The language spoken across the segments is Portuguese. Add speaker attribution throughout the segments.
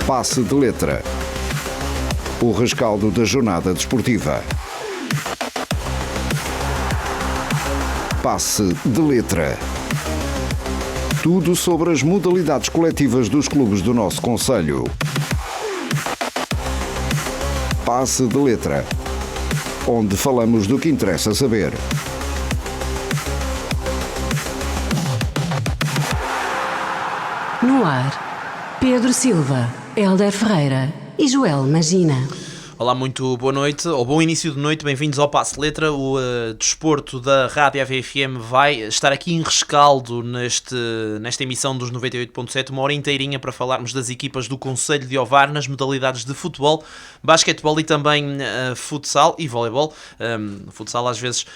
Speaker 1: Passe de Letra. O rescaldo da jornada desportiva. Passe de Letra. Tudo sobre as modalidades coletivas dos clubes do nosso concelho. Passe de Letra. Onde falamos do que interessa saber.
Speaker 2: No ar, Pedro Silva, Hélder Ferreira e Joel Magina.
Speaker 3: Olá, muito boa noite, ou bom início de noite, bem-vindos ao Passe de Letra. O desporto da Rádio AVFM vai estar aqui em rescaldo nesta emissão dos 98.7, uma hora inteirinha para falarmos das equipas do Concelho de Ovar nas modalidades de futebol, basquetebol e também futsal e voleibol. Futsal às vezes,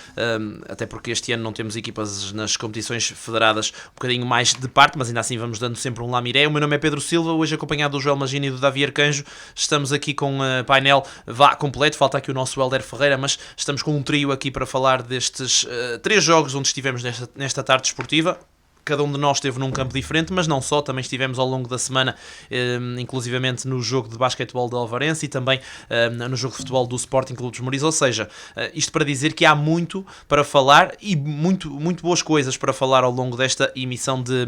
Speaker 3: até porque este ano não temos equipas nas competições federadas, um bocadinho mais de parte, mas ainda assim vamos dando sempre um lamiré. O meu nome é Pedro Silva, hoje acompanhado do Joel Magina e do Davi Arcanjo. Estamos aqui com painel completo, falta aqui o nosso Hélder Ferreira, mas estamos com um trio aqui para falar destes 3 jogos onde estivemos nesta tarde esportiva. Cada um de nós esteve num campo diferente, mas não só, também estivemos ao longo da semana, inclusivamente no jogo de basquetebol de Alvarense e também no jogo de futebol do Sporting Clube dos Mouris, ou seja, isto para dizer que há muito para falar e muito boas coisas para falar ao longo desta emissão de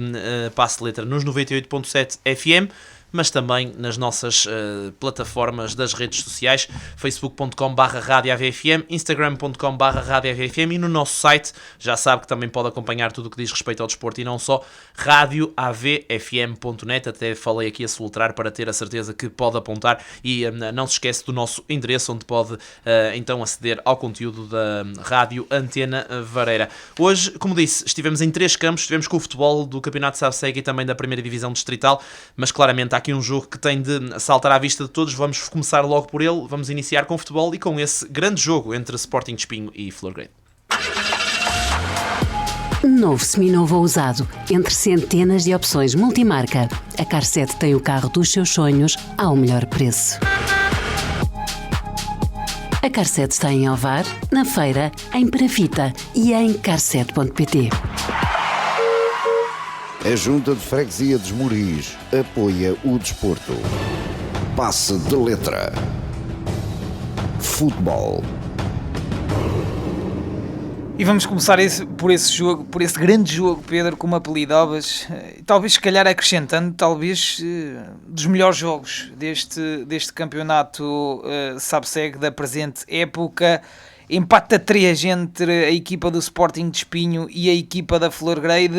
Speaker 3: Passe de Letra nos 98.7 FM, mas também nas nossas plataformas das redes sociais, facebook.com/radioavfm, instagram.com/radioavfm e no nosso site, já sabe que também pode acompanhar tudo o que diz respeito ao desporto e não só, radioavfm.net, até falei aqui a soletrar para ter a certeza que pode apontar e não se esquece do nosso endereço onde pode então aceder ao conteúdo da Rádio Antena Vareira. Hoje, como disse, estivemos em 3 campos, estivemos com o futebol do Campeonato de Savcega e também da Primeira Divisão Distrital, mas claramente há aqui um jogo que tem de saltar à vista de todos. Vamos começar logo por ele, vamos iniciar com o futebol e com esse grande jogo entre Sporting de Espinho e Florgrade.
Speaker 2: Novo seminovo ou usado, entre centenas de opções multimarca, a Car7 tem o carro dos seus sonhos ao melhor preço. A Car7 está em Ovar, na Feira, em Perafita e em car7.pt.
Speaker 1: A Junta de Freguesia dos Mouris apoia o desporto. Passe de Letra. Futebol.
Speaker 4: E vamos começar por esse grande jogo, Pedro, como apelidavas, talvez se calhar acrescentando, dos melhores jogos deste campeonato Savcega da presente época. Empate a 3 entre a equipa do Sporting de Espinho e a equipa da Florgrade.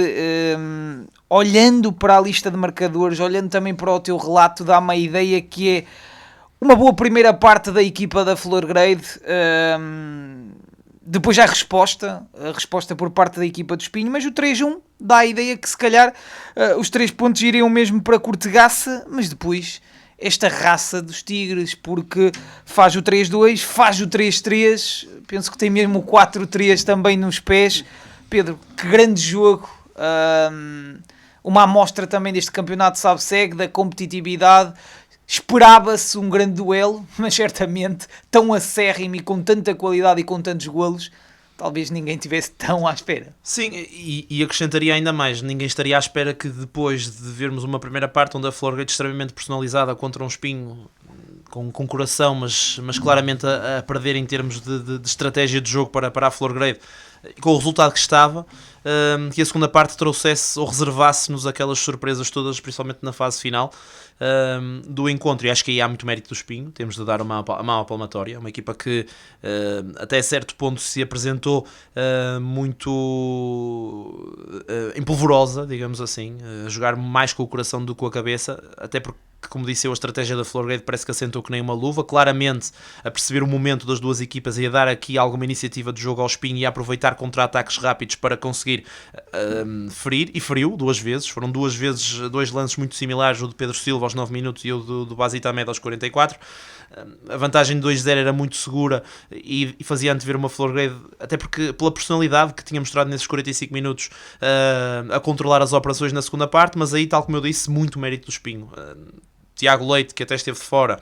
Speaker 4: Olhando para a lista de marcadores, olhando também para o teu relato, dá-me a ideia que é uma boa primeira parte da equipa da Florgrade. Depois já a resposta por parte da equipa do Espinho, mas o 3-1 dá a ideia que se calhar os 3 pontos iriam mesmo para Cortegaça, mas depois esta raça dos Tigres, porque faz o 3-2, faz o 3-3, penso que tem mesmo o 4-3 também nos pés. Pedro, que grande jogo, uma amostra também deste campeonato Savcega, da competitividade. Esperava-se um grande duelo, mas certamente tão acérrimo e com tanta qualidade e com tantos golos, talvez ninguém estivesse tão à espera.
Speaker 3: Sim, e acrescentaria ainda mais, ninguém estaria à espera que depois de vermos uma primeira parte onde a Florgrade extremamente personalizada contra um Espinho com coração, mas claramente a perder em termos de estratégia de jogo para a Florgrade, com o resultado que estava, que a segunda parte trouxesse ou reservasse-nos aquelas surpresas todas, principalmente na fase final do encontro. E acho que aí há muito mérito do Espinho, temos de dar uma palmatória, uma equipa que até certo ponto se apresentou muito empolvorosa, digamos assim, a jogar mais com o coração do que com a cabeça, até porque, como disse eu, a estratégia da Florgrade parece que assentou que nem uma luva, claramente a perceber o momento das duas equipas e a dar aqui alguma iniciativa de jogo ao Espinho e a aproveitar contra-ataques rápidos para conseguir ferir, e feriu 2 vezes, foram 2 vezes 2 lances muito similares, o de Pedro Silva aos 9 minutos e o do Basita Ahmed aos 44. A vantagem de 2-0 era muito segura e fazia antever uma Florgrade, até porque pela personalidade que tinha mostrado nesses 45 minutos a controlar as operações na segunda parte, mas aí, tal como eu disse, muito mérito do Espinho. Tiago Leite, que até esteve fora,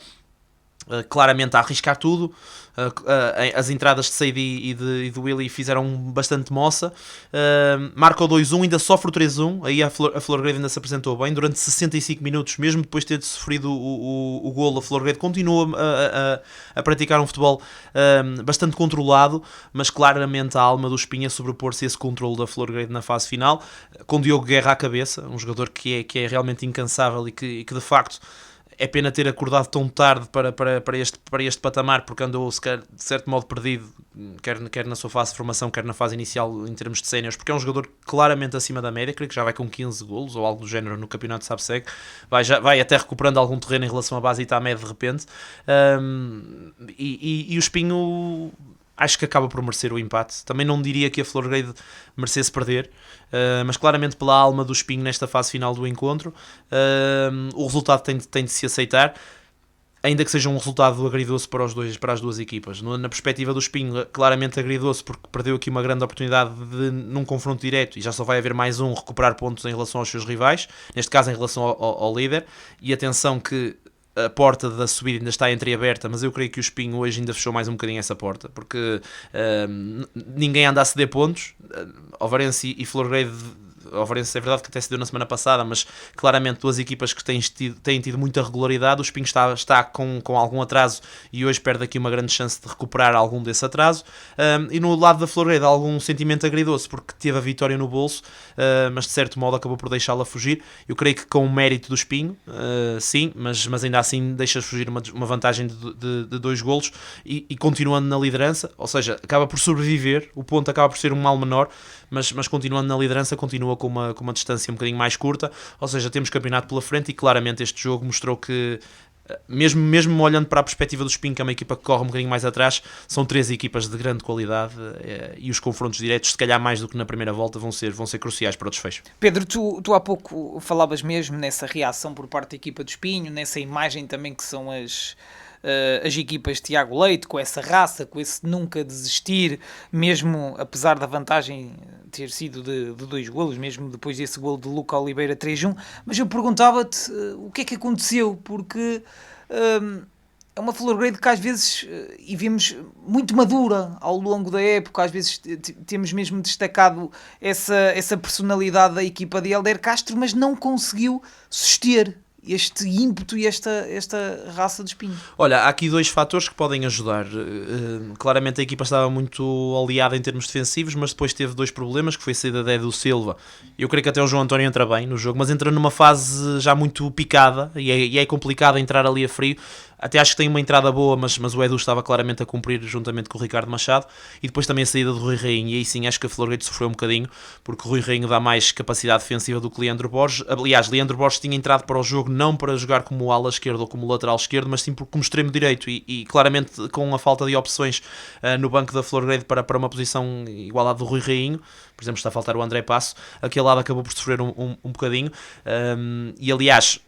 Speaker 3: claramente a arriscar tudo. As entradas de Seidi e de Willy fizeram bastante moça. Marca o 2-1, ainda sofre o 3-1. Aí a Florgrade ainda se apresentou bem durante 65 minutos, mesmo depois de ter sofrido o golo. A Florgrade continua a praticar um futebol bastante controlado, mas claramente a alma do Espinha sobrepor-se a esse controle da Florgrade na fase final, com Diogo Guerra à cabeça, um jogador que é realmente incansável e que de facto é pena ter acordado tão tarde para este patamar, porque andou de certo modo perdido, quer na sua fase de formação, quer na fase inicial em termos de séniores, porque é um jogador claramente acima da média. Creio que já vai com 15 golos ou algo do género no campeonato de SAPSEG, vai até recuperando algum terreno em relação à base e está a média de repente. E o Espinho acho que acaba por merecer o empate. Também não diria que a Florgrade merecesse perder, mas claramente pela alma do Espinho nesta fase final do encontro, o resultado tem de se aceitar, ainda que seja um resultado agridoce para as duas equipas. Na perspectiva do Espinho, claramente agridoce, porque perdeu aqui uma grande oportunidade de, num confronto direto, e já só vai haver mais um, recuperar pontos em relação aos seus rivais, neste caso em relação ao líder. E atenção que a porta da subida ainda está entreaberta, mas eu creio que o Espinho hoje ainda fechou mais um bocadinho essa porta, porque ninguém anda a ceder pontos. Ovarense e Florgrade, Ovarense é verdade que até se deu na semana passada, mas claramente duas equipas que têm tido muita regularidade. O Espinho está com algum atraso e hoje perde aqui uma grande chance de recuperar algum desse atraso. E no lado da Florgrade há algum sentimento agridoce, porque teve a vitória no bolso, mas de certo modo acabou por deixá-la fugir. Eu creio que com o mérito do Espinho, sim, mas ainda assim deixa fugir uma vantagem de 2 golos e continuando na liderança, ou seja, acaba por sobreviver. O ponto acaba por ser um mal menor, mas continuando na liderança, continua com uma distância um bocadinho mais curta. Ou seja, temos campeonato pela frente e claramente este jogo mostrou que, mesmo olhando para a perspectiva do Espinho, que é uma equipa que corre um bocadinho mais atrás, são 3 equipas de grande qualidade, e os confrontos diretos, se calhar mais do que na primeira volta, vão ser cruciais para o desfecho.
Speaker 4: Pedro, tu há pouco falavas mesmo nessa reação por parte da equipa do Espinho, nessa imagem também que são as equipas de Tiago Leite, com essa raça, com esse nunca desistir, mesmo apesar da vantagem ter sido de 2 golos, mesmo depois desse golo de Luca Oliveira 3-1. Mas eu perguntava-te o que é que aconteceu, porque é uma Florgrade que às vezes, e vimos muito madura ao longo da época, às vezes temos mesmo destacado essa personalidade da equipa de Hélder Castro, mas não conseguiu suster este ímpeto e esta raça de Espinho.
Speaker 3: Olha, há aqui 2 fatores que podem ajudar. Claramente a equipa estava muito aliada em termos defensivos, mas depois teve 2 problemas, que foi a saída de Edu Silva. Eu creio que até o João António entra bem no jogo, mas entra numa fase já muito picada, e é complicado entrar ali a frio. Até acho que tem uma entrada boa, mas o Edu estava claramente a cumprir juntamente com o Ricardo Machado. E depois também a saída do Rui Rainho, e aí sim acho que a Florgrade sofreu um bocadinho, porque o Rui Rainho dá mais capacidade defensiva do que Leandro Borges. Aliás, Leandro Borges tinha entrado para o jogo não para jogar como ala esquerdo ou como lateral esquerdo, mas sim como extremo direito, e claramente com a falta de opções no banco da Florgrade para uma posição igual à do Rui Rainho. Por exemplo, está a faltar o André Passo. Aquele lado acabou por sofrer um bocadinho, e aliás,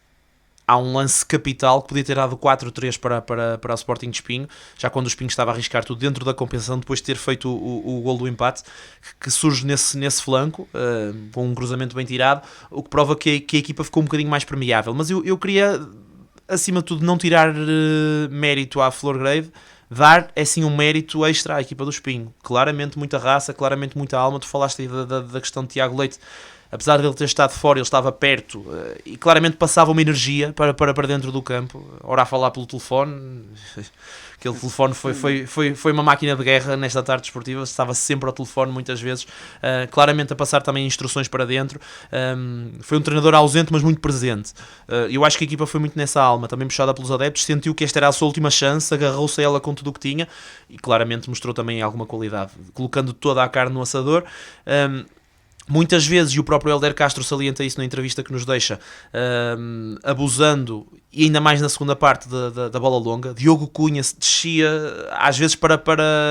Speaker 3: há um lance capital que podia ter dado 4-3 para o Sporting de Espinho, já quando o Espinho estava a arriscar tudo dentro da compensação, depois de ter feito o gol do empate, que surge nesse flanco, com um cruzamento bem tirado, o que prova que a equipa ficou um bocadinho mais permeável. Mas eu queria, acima de tudo, não tirar mérito à Florgrade, dar sim um mérito extra à equipa do Espinho. Claramente muita raça, claramente muita alma. Tu falaste aí da questão de Tiago Leite. Apesar de ele ter estado fora, ele estava perto, e claramente passava uma energia para dentro do campo. Ora, a falar pelo telefone, aquele telefone foi uma máquina de guerra nesta tarde desportiva, estava sempre ao telefone muitas vezes, claramente a passar também instruções para dentro. Foi um treinador ausente, mas muito presente. Eu acho que a equipa foi muito nessa alma, também puxada pelos adeptos, sentiu que esta era a sua última chance, agarrou-se a ela com tudo o que tinha, e claramente mostrou também alguma qualidade, colocando toda a carne no assador. Muitas vezes, e o próprio Hélder Castro salienta isso na entrevista que nos deixa, abusando, e ainda mais na segunda parte da bola longa. Diogo Cunha descia às vezes para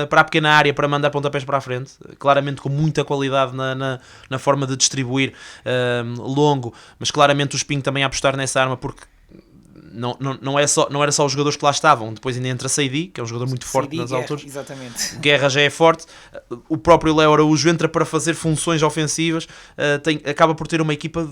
Speaker 3: a pequena área para mandar pontapés para a frente, claramente com muita qualidade na forma de distribuir longo, mas claramente o Espinho também a apostar nessa arma, porque não era só os jogadores que lá estavam. Depois ainda entra Seidi, que é um jogador muito forte nas alturas.
Speaker 4: Exatamente.
Speaker 3: Guerra já é forte. O próprio Léo Araújo entra para fazer funções ofensivas. Acaba por ter uma equipa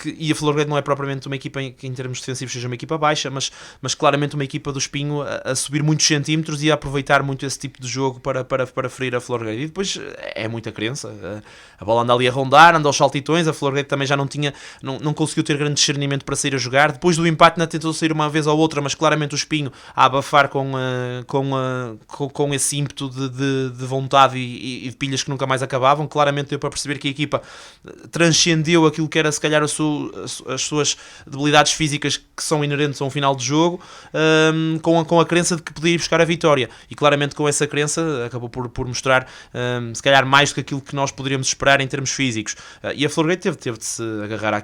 Speaker 3: e a Florgueiro não é propriamente uma equipa que em termos defensivos seja uma equipa baixa, mas claramente uma equipa do Espinho a subir muitos centímetros e a aproveitar muito esse tipo de jogo para ferir a Florgueiro. E depois é muita crença, a bola anda ali a rondar, anda aos saltitões, a Florgueiro também já não conseguiu ter grande discernimento para sair a jogar. Depois do empate ainda tentou sair uma vez ou outra, mas claramente o Espinho a abafar com esse ímpeto de vontade e de pilhas que nunca mais acabavam. Claramente deu para perceber que a equipa transcendeu aquilo que era se calhar as suas debilidades físicas que são inerentes a um final de jogo, com a crença de que podia ir buscar a vitória, e claramente com essa crença acabou por mostrar se calhar mais do que aquilo que nós poderíamos esperar em termos físicos, e a Florgueiro teve de se agarrar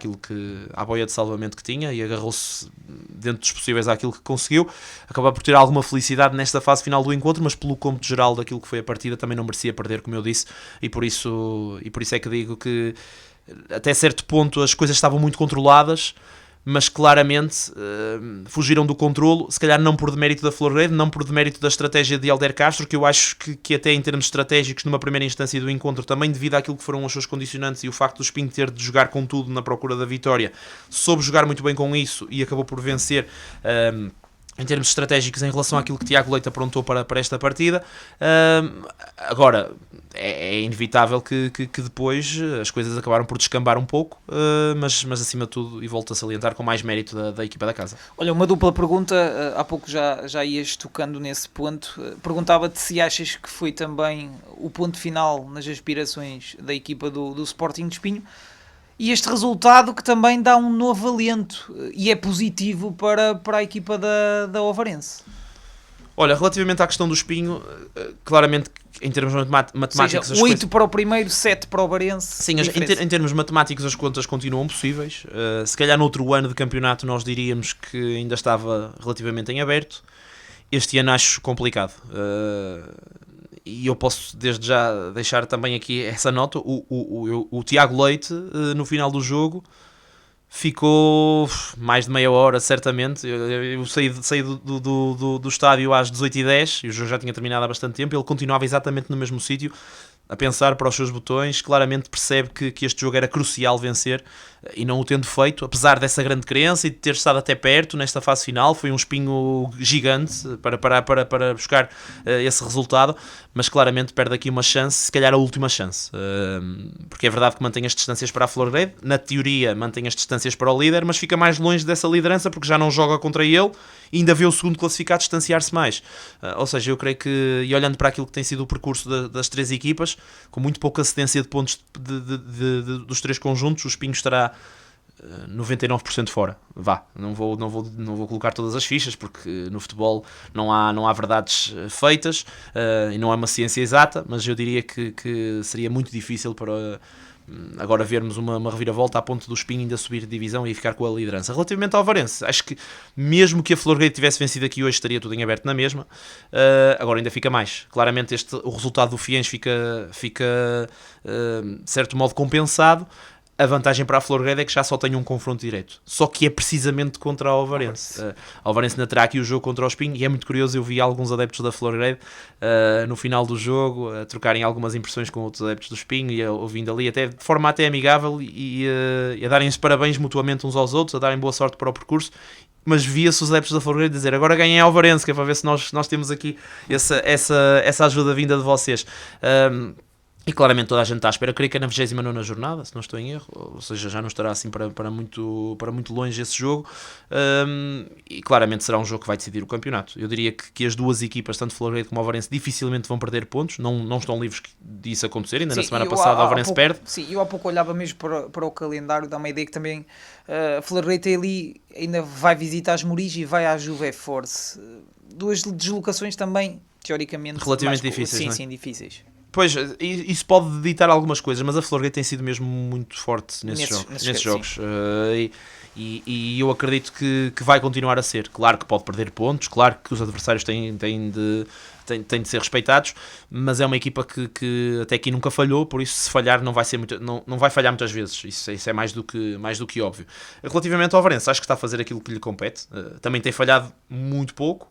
Speaker 3: à boia de salvamento que tinha, e agarrou-se dentro dos possíveis àquilo que conseguiu, acabou por ter alguma felicidade nesta fase final do encontro, mas pelo cômputo geral daquilo que foi a partida também não merecia perder, como eu disse, e por isso é que digo que até certo ponto as coisas estavam muito controladas, mas claramente fugiram do controlo, se calhar não por demérito da Florgueiro, não por demérito da estratégia de Hélder Castro, que eu acho que até em termos estratégicos, numa primeira instância do encontro, também devido àquilo que foram os seus condicionantes e o facto do Espinho ter de jogar com tudo na procura da vitória, soube jogar muito bem com isso e acabou por vencer em termos estratégicos em relação àquilo que Tiago Leite aprontou para esta partida. Agora, é inevitável que depois as coisas acabaram por descambar um pouco, mas acima de tudo, e volto a salientar, com mais mérito da equipa da casa.
Speaker 4: Olha, uma dupla pergunta, há pouco já ias tocando nesse ponto, perguntava-te se achas que foi também o ponto final nas aspirações da equipa do Sporting de Espinho, e este resultado que também dá um novo alento e é positivo para a equipa da Ovarense.
Speaker 3: Olha, relativamente à questão do Espinho, claramente em termos matemáticos...
Speaker 4: Ou seja, 8 para o primeiro, 7 para o Ovarense.
Speaker 3: Sim, em termos matemáticos as contas continuam possíveis. Se calhar noutro ano de campeonato nós diríamos que ainda estava relativamente em aberto. Este ano acho complicado. E eu posso desde já deixar também aqui essa nota. O Tiago Leite, no final do jogo, ficou mais de meia hora, certamente. Eu saí do estádio às 18h10 e o jogo já tinha terminado há bastante tempo. Ele continuava exatamente no mesmo sítio, a pensar para os seus botões. Claramente percebe que este jogo era crucial vencer, e não o tendo feito, apesar dessa grande crença e de ter estado até perto nesta fase final. Foi um espinho gigante para buscar esse resultado, mas claramente perde aqui uma chance, se calhar a última chance, porque é verdade que mantém as distâncias para a Florgueiro, na teoria mantém as distâncias para o líder, mas fica mais longe dessa liderança porque já não joga contra ele e ainda vê o segundo classificado distanciar-se mais. Ou seja, eu creio que, e olhando para aquilo que tem sido o percurso das três equipas, com muito pouca cedência de pontos dos três conjuntos, o Espinho estará 99% fora. Não vou colocar todas as fichas, porque no futebol não há verdades feitas, e não é uma ciência exata, mas eu diria que seria muito difícil para agora vermos uma reviravolta a ponto do Espinho ainda subir de divisão e ficar com a liderança. Relativamente ao Ovarense, acho que mesmo que a Florgueiro tivesse vencido aqui hoje, estaria tudo em aberto na mesma. Agora ainda fica mais. Claramente o resultado do Fiens fica de certo modo compensado. A vantagem para a Florgueiro é que já só tem um confronto direto, só que é precisamente contra a Ovarense. A Ovarense ainda terá aqui o jogo contra o Espinho, e é muito curioso, eu vi alguns adeptos da Florgueiro no final do jogo a trocarem algumas impressões com outros adeptos do Espinho, e ouvindo ali até de forma até amigável, e a darem-se parabéns mutuamente uns aos outros, a darem boa sorte para o percurso. Mas via-se os adeptos da Florgueiro dizer: agora ganhem a Ovarense, que é para ver se nós temos aqui essa ajuda vinda de vocês. E claramente toda a gente está à espera. Eu creio que é na 29ª jornada, se não estou em erro, ou seja, já não estará assim para muito longe esse jogo, e claramente será um jogo que vai decidir o campeonato. Eu diria que as duas equipas, tanto Florgueiro como Ovarense, dificilmente vão perder pontos, não estão livres disso acontecer. Ainda na semana passada a Ovarense perde.
Speaker 4: Sim, eu há pouco olhava mesmo para o calendário, dá uma ideia que também a Florgueiro tem ali, ainda vai visitar as Moris e vai à Juve Force, duas deslocações também teoricamente
Speaker 3: relativamente difíceis.
Speaker 4: Sim, difíceis.
Speaker 3: Pois, isso pode ditar algumas coisas, mas a Florgueiro tem sido mesmo muito forte nesses jogos. E eu acredito que vai continuar a ser. Claro que pode perder pontos, claro que os adversários têm de ser respeitados, mas é uma equipa que até aqui nunca falhou, por isso se falhar não vai falhar muitas vezes. Isso é mais do que óbvio. Relativamente ao Ovarense, acho que está a fazer aquilo que lhe compete. Também tem falhado muito pouco.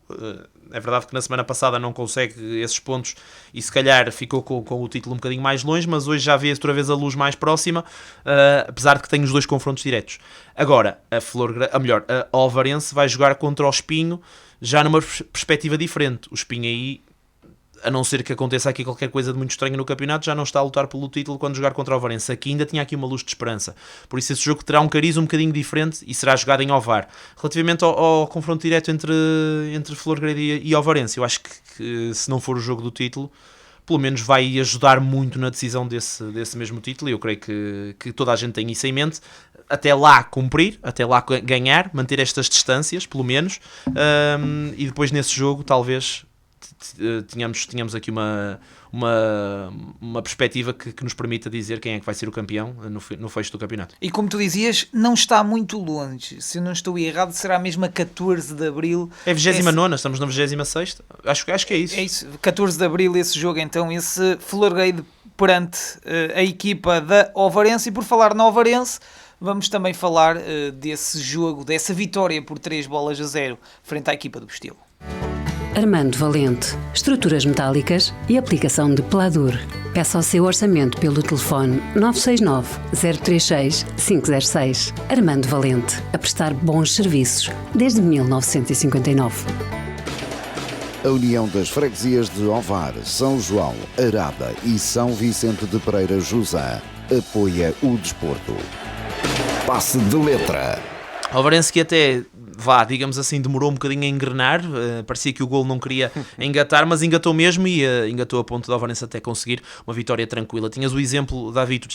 Speaker 3: É verdade que na semana passada não consegue esses pontos e se calhar ficou com o título um bocadinho mais longe, mas hoje já vê outra vez a luz mais próxima, apesar de que tem os 2 confrontos diretos. Agora, a Ovarense vai jogar contra o Espinho já numa perspectiva diferente. O Espinho aí, a não ser que aconteça aqui qualquer coisa de muito estranho no campeonato, já não está a lutar pelo título quando jogar contra o Ovarense. Aqui ainda tinha aqui uma luz de esperança. Por isso esse jogo terá um cariz um bocadinho diferente e será jogado em Ovar. Relativamente ao confronto direto entre Florgrade e Ovarense, eu acho que se não for o jogo do título, pelo menos vai ajudar muito na decisão desse mesmo título, e eu creio que toda a gente tem isso em mente. Até lá cumprir, até lá ganhar, manter estas distâncias, pelo menos, e depois nesse jogo talvez tínhamos aqui uma perspectiva que nos permita dizer quem é que vai ser o campeão no fecho do campeonato.
Speaker 4: E como tu dizias, não está muito longe. Se eu não estou errado, será mesmo a 14 de Abril.
Speaker 3: É 29ª, estamos na 26ª. Acho que é isso.
Speaker 4: É isso, 14 de Abril esse jogo, então, esse Florgrade perante a equipa da Ovarense. E por falar na Ovarense, vamos também falar desse jogo, dessa vitória por 3-0 frente à equipa do Bustelo.
Speaker 2: Armando Valente, estruturas metálicas e aplicação de Pladur. Peça o seu orçamento pelo telefone 969 036 506. Armando Valente, a prestar bons serviços desde 1959.
Speaker 1: A União das Freguesias de Ovar, São João, Arada e São Vicente de Pereira Jusã apoia o desporto. Passe de letra.
Speaker 3: Ovarense que até, digamos assim, demorou um bocadinho a engrenar, parecia que o golo não queria engatar, mas engatou mesmo e engatou a ponto de Ovarense até conseguir uma vitória tranquila. Tinhas o exemplo, Davi, tu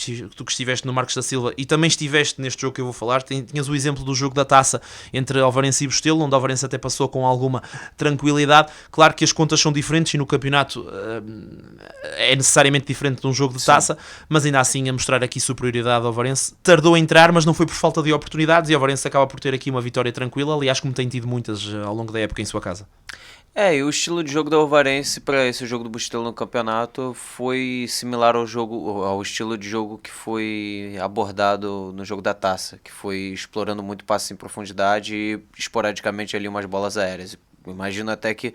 Speaker 3: que estiveste no Marcos da Silva e também estiveste neste jogo que eu vou falar, tinhas o exemplo do jogo da taça entre Ovarense e Bustelo, onde Ovarense até passou com alguma tranquilidade. Claro que as contas são diferentes e no campeonato é necessariamente diferente de um jogo de taça, mas ainda assim a mostrar aqui superioridade ao Ovarense. Tardou a entrar, mas não foi por falta de oportunidades e o Ovarense acaba por ter aqui uma vitória tranquila, aliás como tem tido muitas ao longo da época em sua casa.
Speaker 5: E o estilo de jogo da Ovarense para esse jogo do Bustelo no campeonato foi similar ao estilo de jogo que foi abordado no jogo da taça, que foi explorando muito passe em profundidade e esporadicamente ali umas bolas aéreas. Imagino até que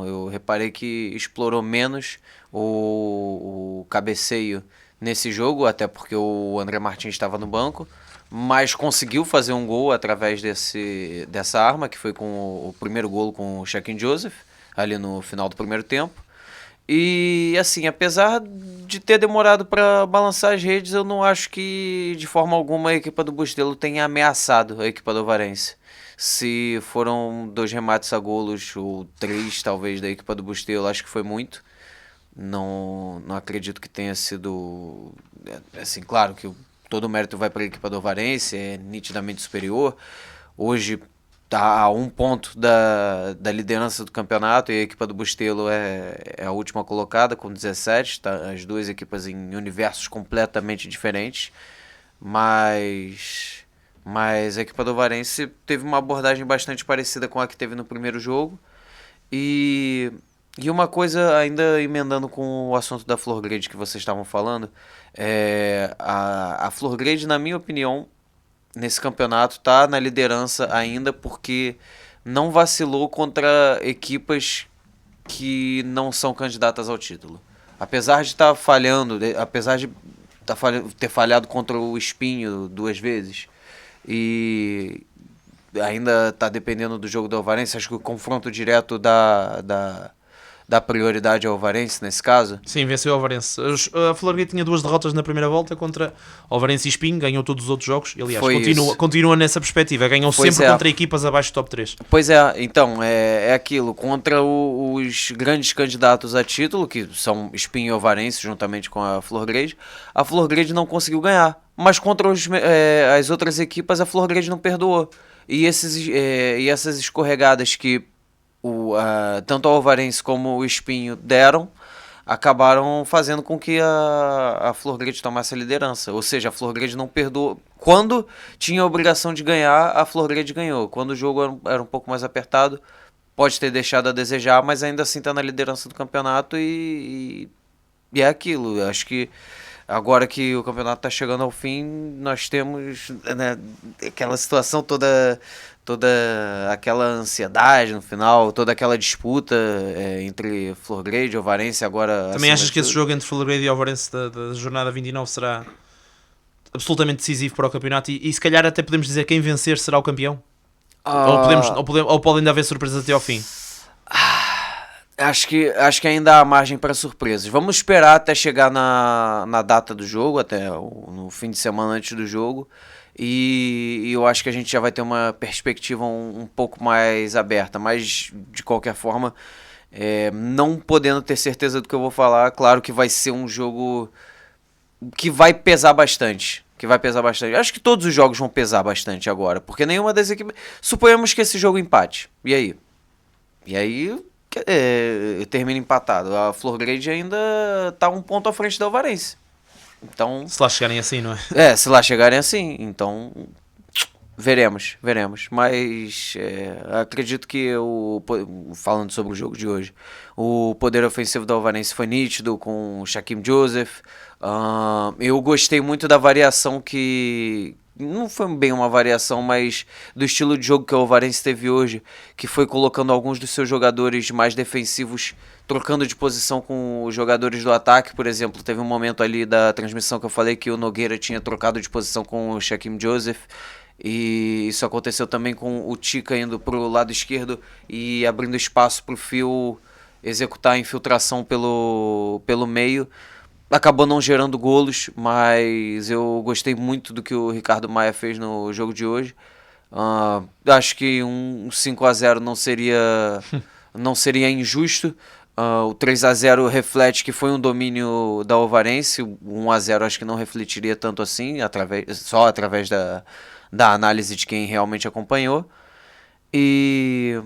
Speaker 5: eu reparei que explorou menos o cabeceio nesse jogo, até porque o André Martins estava no banco, mas conseguiu fazer um gol através dessa arma, que foi com o primeiro golo com o Shaquin Joseph, ali no final do primeiro tempo. E assim, apesar de ter demorado para balançar as redes, eu não acho que de forma alguma a equipa do Bustelo tenha ameaçado a equipa do Ovarense. Se foram 2 remates a golos, ou 3 talvez da equipa do Bustelo, acho que foi muito. Não acredito que tenha sido... Assim, claro que todo o mérito vai para a equipa do Ovarense, é nitidamente superior. Hoje está a 1 ponto da liderança do campeonato e a equipa do Bustelo é a última colocada com 17. Tá, as duas equipas em universos completamente diferentes. Mas a equipa do Ovarense teve uma abordagem bastante parecida com a que teve no primeiro jogo. E uma coisa, ainda emendando com o assunto da Florgrade que vocês estavam falando, a Florgrade, na minha opinião, nesse campeonato está na liderança ainda porque não vacilou contra equipas que não são candidatas ao título. Apesar de estar falhando, ter falhado contra o Espinho 2 vezes e ainda está dependendo do jogo do Ovarense, acho que o confronto direto da prioridade ao Ovarense nesse caso.
Speaker 3: Sim, venceu o Ovarense. A Florgrade tinha 2 derrotas na primeira volta contra Ovarense e Espinho, ganhou todos os outros jogos e aliás continua nessa perspectiva, ganham sempre contra equipas abaixo do top 3.
Speaker 5: Pois é, então é aquilo, contra os grandes candidatos a título, que são Espinho e Ovarense juntamente com a Florgrade não conseguiu ganhar, mas contra as outras equipas a Florgrade não perdoou. E essas escorregadas que tanto a Ovarense como o Espinho deram, acabaram fazendo com que a Florgrade tomasse a liderança. Ou seja, a Florgrade não perdoou. Quando tinha a obrigação de ganhar, a Florgrade ganhou. Quando o jogo era um pouco mais apertado, pode ter deixado a desejar, mas ainda assim está na liderança do campeonato e é aquilo. Eu acho que agora que o campeonato está chegando ao fim, nós temos, né, aquela situação toda aquela ansiedade no final, toda aquela disputa entre Florgrade e Ovarense agora.
Speaker 3: Também achas que esse jogo entre Florgrade e Ovarense da jornada 29 será absolutamente decisivo para o campeonato e se calhar até podemos dizer quem vencer será o campeão? Ou podem ainda haver surpresas até ao fim?
Speaker 5: Acho que ainda há margem para surpresas. Vamos esperar até chegar na data do jogo, até no fim de semana antes do jogo. E eu acho que a gente já vai ter uma perspectiva um pouco mais aberta. Mas, de qualquer forma, não podendo ter certeza do que eu vou falar, claro que vai ser um jogo que vai pesar bastante. Acho que todos os jogos vão pesar bastante agora, porque nenhuma das equipes... Suponhamos que esse jogo empate. E aí termina empatado. A Florgrade ainda está um ponto à frente da Ovarense. Então,
Speaker 3: se lá chegarem assim, não é?
Speaker 5: Se lá chegarem assim, então veremos. Mas acredito que falando sobre o jogo de hoje, o poder ofensivo da Ovarense foi nítido com o Shaquem Joseph. Eu gostei muito da variação que... Não foi bem uma variação, mas do estilo de jogo que a Ovarense teve hoje, que foi colocando alguns dos seus jogadores mais defensivos, trocando de posição com os jogadores do ataque. Por exemplo, teve um momento ali da transmissão que eu falei que o Nogueira tinha trocado de posição com o Shaquem Joseph, e isso aconteceu também com o Tica indo para o lado esquerdo e abrindo espaço para o Phil executar a infiltração pelo meio. Acabou não gerando golos, mas eu gostei muito do que o Ricardo Maia fez no jogo de hoje. Acho que um 5-0 não seria injusto. O 3-0 reflete que foi um domínio da Ovarense. O 1-0 acho que não refletiria tanto assim, só através da análise de quem realmente acompanhou. E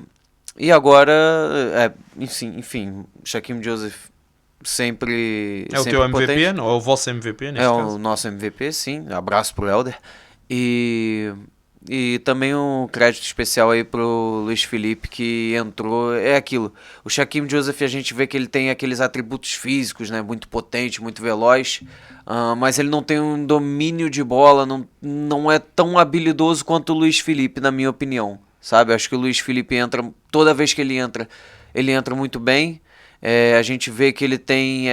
Speaker 5: agora, enfim, Shaquem Joseph sempre
Speaker 3: o teu MVP, potente. Não? Ou o vosso MVP, neste caso?
Speaker 5: O nosso MVP, sim. Abraço pro Helder. E também um crédito especial aí pro Luiz Felipe, que entrou. É aquilo. O Shaquem Joseph, a gente vê que ele tem aqueles atributos físicos, né? Muito potente, muito veloz. Mas ele não tem um domínio de bola, não é tão habilidoso quanto o Luiz Felipe, na minha opinião. Sabe? Acho que o Luiz Felipe entra, toda vez que ele entra muito bem. A gente vê que ele tem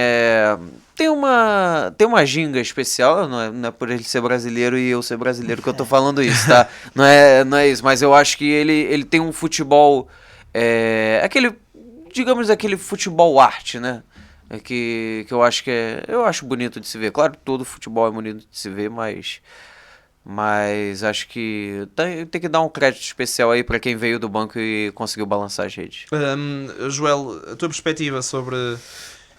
Speaker 5: uma ginga especial, não é por ele ser brasileiro e eu ser brasileiro que eu tô falando isso, tá? Não é isso, mas eu acho que ele tem um futebol, aquele futebol arte, né? Que eu acho bonito de se ver. Claro que todo futebol é bonito de se ver, mas acho que tem que dar um crédito especial aí para quem veio do banco e conseguiu balançar as redes.
Speaker 3: Joel, a tua perspectiva sobre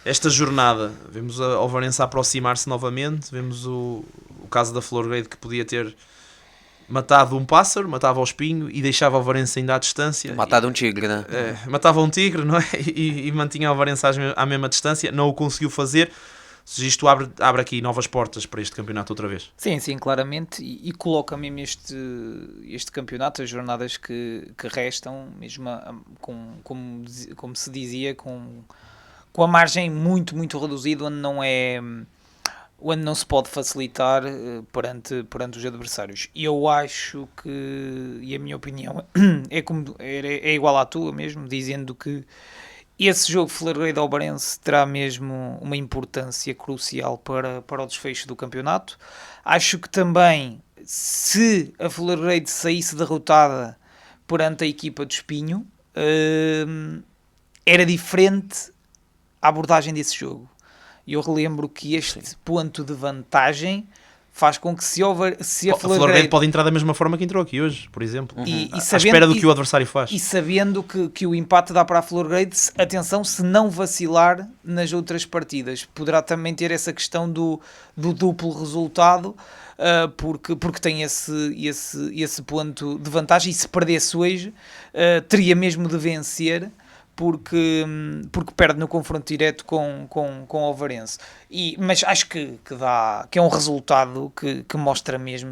Speaker 3: esta jornada? Vemos a Ovarense aproximar-se novamente, vemos o caso da Florgrade, que podia ter matado um pássaro, matava o espinho e deixava a Ovarense ainda à distância.
Speaker 5: Matado um tigre, né?
Speaker 3: Matava um tigre, não é? E mantinha a Ovarense à mesma distância, não o conseguiu fazer. Isto abre aqui novas portas para este campeonato outra vez.
Speaker 4: Sim, claramente, e coloca mesmo este campeonato, as jornadas que restam, mesmo como se dizia, com a margem muito, muito reduzida, onde não se pode facilitar perante os adversários. E eu acho que, e a minha opinião é igual à tua mesmo, dizendo que esse jogo Florgrade-Obarense terá mesmo uma importância crucial para o desfecho do campeonato. Acho que também, se a Florgrade saísse derrotada perante a equipa de Espinho, era diferente a abordagem desse jogo. E eu relembro que este ponto de vantagem faz com que se a
Speaker 3: Florgrade pode entrar da mesma forma que entrou aqui hoje, por exemplo, à espera do que o adversário faz.
Speaker 4: E sabendo que o empate dá para a Florgrade, atenção, se não vacilar nas outras partidas. Poderá também ter essa questão do duplo resultado, porque tem esse ponto de vantagem, e se perdesse hoje, teria mesmo de vencer porque perde no confronto direto com o Ovarense. Mas acho que é um resultado que mostra mesmo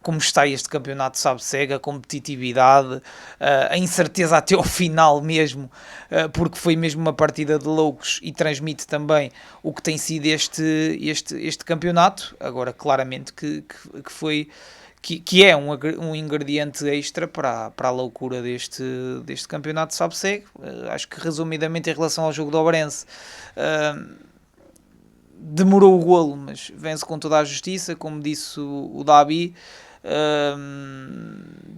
Speaker 4: como está este campeonato, sabe-se, a competitividade, a incerteza até ao final mesmo, porque foi mesmo uma partida de loucos e transmite também o que tem sido este campeonato. Agora, claramente que foi... Que é um ingrediente extra para a loucura deste campeonato, sabe-se. Acho que resumidamente em relação ao jogo do Ovarense, demorou o golo, mas vence com toda a justiça, como disse o Davi.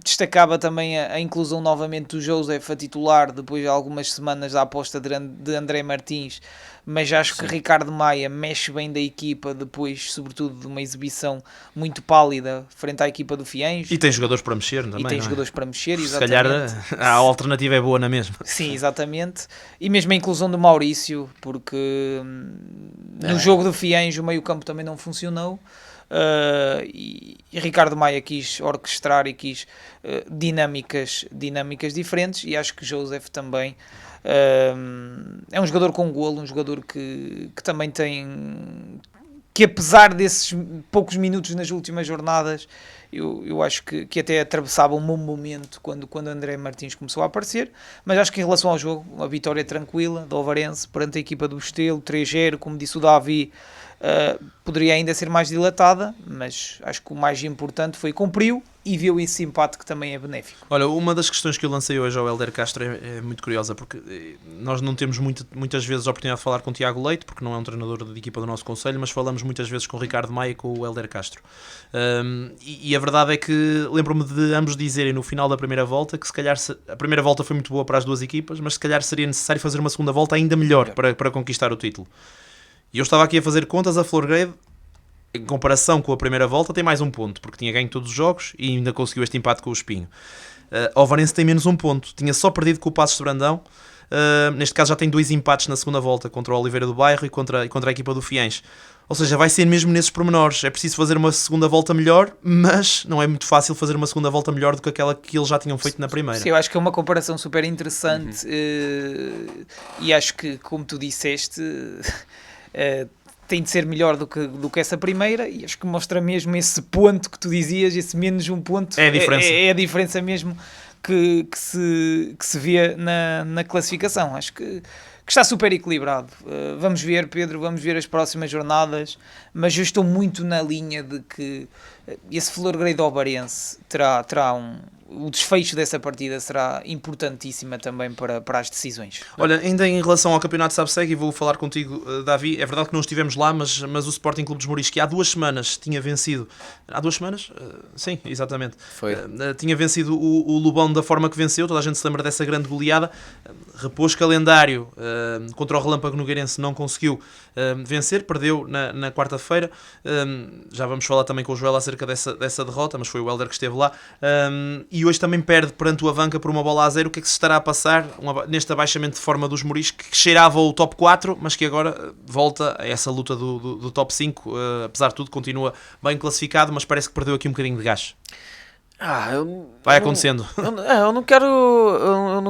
Speaker 4: Destacava também a inclusão novamente do Joseph a titular depois de algumas semanas da aposta de André Martins, mas acho que Ricardo Maia mexe bem da equipa depois, sobretudo de uma exibição muito pálida frente à equipa do Fiéns.
Speaker 3: E tem jogadores para mexer também.
Speaker 4: E tem jogadores para mexer, exatamente.
Speaker 3: Se calhar a alternativa é boa na mesma.
Speaker 4: Sim, exatamente. E mesmo a inclusão do Maurício, porque no jogo do Fiéns o meio campo também não funcionou. E Ricardo Maia quis orquestrar e quis dinâmicas diferentes, e acho que Joseph também é um jogador com golo, um jogador que também tem, que apesar desses poucos minutos nas últimas jornadas, eu acho que até atravessava um bom momento quando André Martins começou a aparecer. Mas acho que em relação ao jogo, uma vitória tranquila do Ovarense perante a equipa do Estelo, 3-0, como disse o Davi. Poderia ainda ser mais dilatada, mas acho que o mais importante foi cumpriu e viu esse empate que também é benéfico.
Speaker 3: Olha, uma das questões que eu lancei hoje ao Hélder Castro é muito curiosa, porque nós não temos muitas vezes a oportunidade de falar com o Tiago Leite, porque não é um treinador de equipa do nosso conselho, mas falamos muitas vezes com o Ricardo Maia e com o Hélder Castro. E a verdade é que lembro-me de ambos dizerem no final da primeira volta que se calhar a primeira volta foi muito boa para as duas equipas, mas se calhar seria necessário fazer uma segunda volta ainda melhor para conquistar o título. E eu estava aqui a fazer contas, a Florgrade, em comparação com a primeira volta, tem mais um ponto, porque tinha ganho todos os jogos e ainda conseguiu este empate com o Espinho. O Ovarense tem menos um ponto, tinha só perdido com o Passos de Brandão, neste caso já tem 2 empates na segunda volta, contra o Oliveira do Bairro e contra a equipa do Fiéns. Ou seja, vai ser mesmo nesses pormenores, é preciso fazer uma segunda volta melhor, mas não é muito fácil fazer uma segunda volta melhor do que aquela que eles já tinham feito na primeira.
Speaker 4: Sim, eu acho que é uma comparação super interessante, e acho que, como tu disseste... tem de ser melhor do que essa primeira, e acho que mostra mesmo esse ponto que tu dizias, esse menos um ponto,
Speaker 3: é a diferença,
Speaker 4: é a diferença mesmo que se vê na classificação. Acho que está super equilibrado. Vamos ver, Pedro, vamos ver as próximas jornadas, mas eu estou muito na linha de que esse Florgrade Ovarense terá o desfecho dessa partida será importantíssima também para as decisões.
Speaker 3: Olha, ainda em relação ao campeonato SABSEG, e vou falar contigo, Davi, é verdade que não estivemos lá, mas o Sporting Clube dos Mouris, que há 2 semanas tinha vencido... Há 2 semanas? Sim, exatamente.
Speaker 5: Foi.
Speaker 3: Tinha vencido o Lubão da forma que venceu, toda a gente se lembra dessa grande goleada. Repôs calendário contra o Relâmpago Nogueirense, não conseguiu vencer, perdeu na quarta-feira. Já vamos falar também com o Joel acerca dessa derrota, mas foi o Hélder que esteve lá. E hoje também perde perante o Avanca por 1-0. O que é que se estará a passar neste abaixamento de forma dos Mouris, que cheirava o top 4, mas que agora volta a essa luta do top 5, apesar de tudo continua bem classificado, mas parece que perdeu aqui um bocadinho de gás. Vai acontecendo.
Speaker 5: Eu não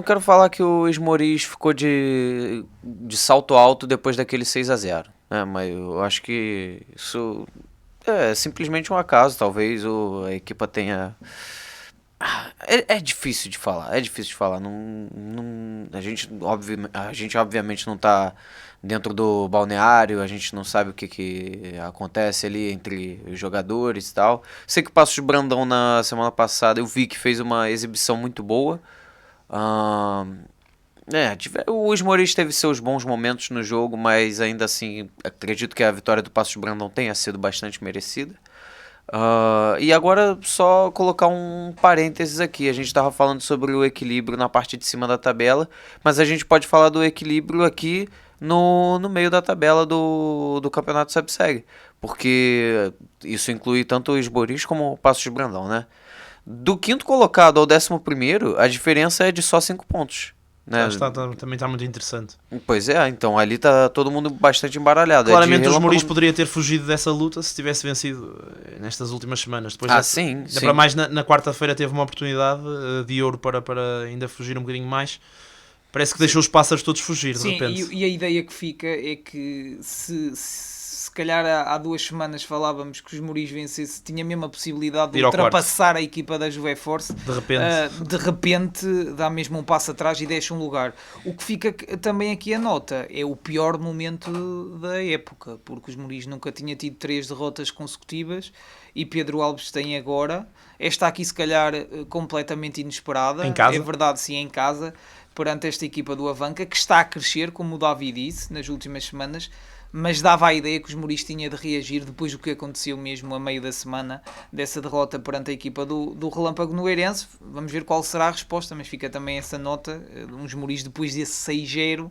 Speaker 5: quero falar que o Esmoriz ficou de salto alto depois daquele 6-0, né? Mas eu acho que isso é simplesmente um acaso. Talvez a equipa tenha... É difícil de falar, a gente obviamente não está dentro do balneário, a gente não sabe o que acontece ali entre os jogadores e tal. Sei que o Passos de Brandão na semana passada eu vi que fez uma exibição muito boa. O Esmoriz teve seus bons momentos no jogo, mas ainda assim acredito que a vitória do Passos de Brandão tenha sido bastante merecida. E agora só colocar um parênteses aqui. A gente estava falando sobre o equilíbrio na parte de cima da tabela, mas a gente pode falar do equilíbrio aqui no meio da tabela do Campeonato SABSEG, porque isso inclui tanto o Esmoriz como o Passos de Brandão, né? Do 5º colocado ao 11º, a diferença é de só 5 pontos. Né?
Speaker 3: Também está muito interessante.
Speaker 5: Pois é, então ali está todo mundo bastante embaralhado.
Speaker 3: Claramente os Mouris poderia ter fugido dessa luta se tivesse vencido nestas últimas semanas. Depois
Speaker 5: sim.
Speaker 3: Para mais na quarta-feira teve uma oportunidade de ouro para ainda fugir um bocadinho mais. Parece que deixou os pássaros todos fugir, de
Speaker 4: Sim,
Speaker 3: repente.
Speaker 4: e a ideia que fica é que se calhar há 2 semanas falávamos que os Muris vencesse, tinha mesmo a possibilidade de
Speaker 3: Ir ao
Speaker 4: ultrapassar a equipa da Juve Force.
Speaker 3: De repente.
Speaker 4: Dá mesmo um passo atrás e deixa um lugar. O que fica também aqui a nota é o pior momento da época, porque os Muris nunca tinha tido 3 derrotas consecutivas e Pedro Alves tem agora. Esta aqui se calhar completamente inesperada.
Speaker 3: Em casa?
Speaker 4: É verdade, sim, em casa, perante esta equipa do Avanca, que está a crescer, como o Davi disse, nas últimas semanas, mas dava a ideia que os Muris tinha de reagir depois do que aconteceu mesmo a meio da semana, dessa derrota perante a equipa do Relâmpago Noeirense. Vamos ver qual será a resposta, mas fica também essa nota, uns Muris depois desse 6-0,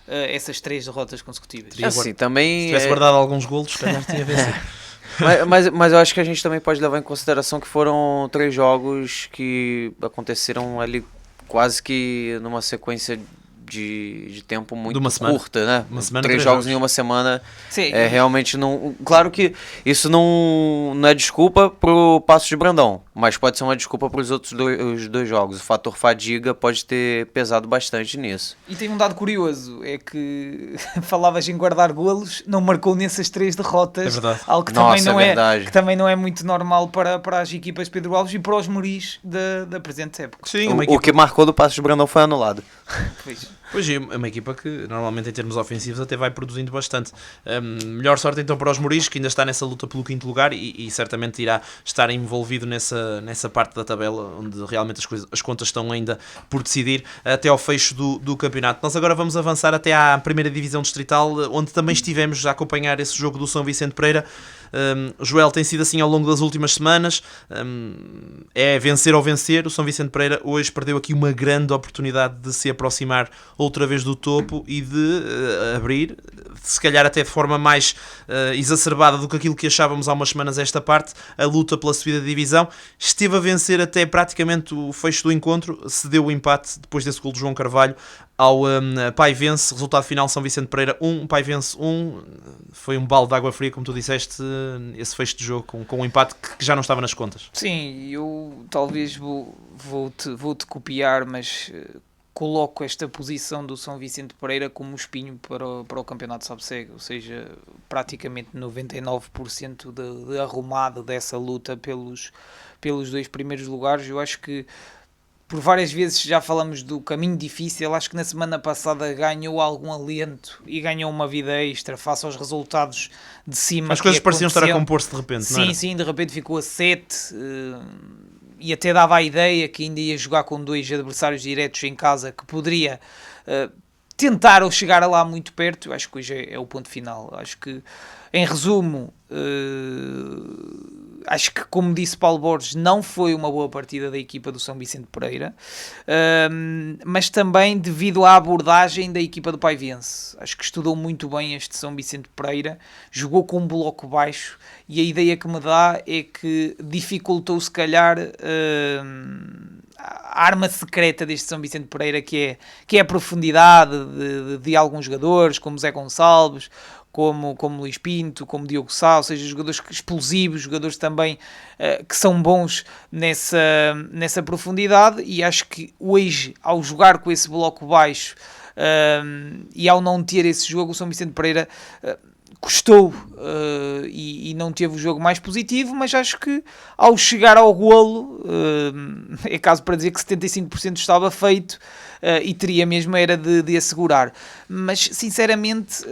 Speaker 4: essas 3 derrotas consecutivas.
Speaker 5: Assim, também
Speaker 3: Se tivesse guardado alguns golos, se calhar tinha vencido.
Speaker 5: mas eu acho que a gente também pode levar em consideração que foram 3 jogos que aconteceram ali quase que numa sequência de tempo muito curta, né?
Speaker 3: Uma semana,
Speaker 5: 3 jogos em uma semana.
Speaker 4: Sim.
Speaker 5: Realmente não. Claro que isso não é desculpa pro Paços de Brandão, mas pode ser uma desculpa para os outros os 2 jogos. O fator fadiga pode ter pesado bastante nisso.
Speaker 4: E tem um dado curioso, é que falavas em guardar golos, não marcou nessas 3 derrotas.
Speaker 3: É verdade.
Speaker 4: Algo que, que também não é muito normal para as equipas de Pedro Alves e para os Muris da presente época.
Speaker 3: Sim,
Speaker 5: o que marcou do Paços de Brandão foi anulado.
Speaker 3: Pois é, uma equipa que normalmente em termos ofensivos até vai produzindo bastante. Melhor sorte então para os Muris, que ainda está nessa luta pelo 5º lugar e certamente irá estar envolvido nessa parte da tabela onde realmente as contas estão ainda por decidir até ao fecho do campeonato. Nós agora vamos avançar até à primeira divisão distrital, onde também estivemos a acompanhar esse jogo do São Vicente Pereira. Joel, tem sido assim ao longo das últimas semanas, é vencer ou vencer. O São Vicente Pereira hoje perdeu aqui uma grande oportunidade de se aproximar outra vez do topo e de abrir, se calhar até de forma mais exacerbada do que aquilo que achávamos há umas semanas esta parte, a luta pela subida de divisão. Esteve a vencer até praticamente o fecho do encontro, cedeu o empate depois desse gol de João Carvalho ao Paivense. Resultado final: São Vicente Pereira 1, Paivense 1. Foi um balde de água fria, como tu disseste, esse fecho de jogo com um empate que já não estava nas contas.
Speaker 4: Sim, eu talvez vou-te copiar, mas coloco esta posição do São Vicente Pereira como espinho para o campeonato Sabseg, ou seja, praticamente 99% de arrumado dessa luta pelos 2 primeiros lugares. Eu acho que por várias vezes já falamos do caminho difícil. Acho que na semana passada ganhou algum alento e ganhou uma vida extra face aos resultados de cima.
Speaker 3: As coisas pareciam estar a compor-se de repente,
Speaker 4: sim,
Speaker 3: não era?
Speaker 4: Sim, de repente ficou a 7 e até dava a ideia que ainda ia jogar com 2 adversários diretos em casa, que poderia tentar ou chegar lá muito perto. Eu acho que hoje é o ponto final. Acho que, em resumo, acho que, como disse Paulo Borges, não foi uma boa partida da equipa do São Vicente Pereira, mas também devido à abordagem da equipa do Paivense. Acho que estudou muito bem este São Vicente Pereira, jogou com um bloco baixo e a ideia que me dá é que dificultou se calhar a arma secreta deste São Vicente Pereira, que é a profundidade de alguns jogadores, como Zé Gonçalves, como Luís Pinto, como Diogo Sá, ou seja, jogadores explosivos, jogadores também que são bons nessa profundidade. E acho que hoje, ao jogar com esse bloco baixo e ao não ter esse jogo, o São Vicente Pereira custou e não teve o jogo mais positivo, mas acho que ao chegar ao golo é caso para dizer que 75% estava feito e teria mesmo era de assegurar. Mas sinceramente,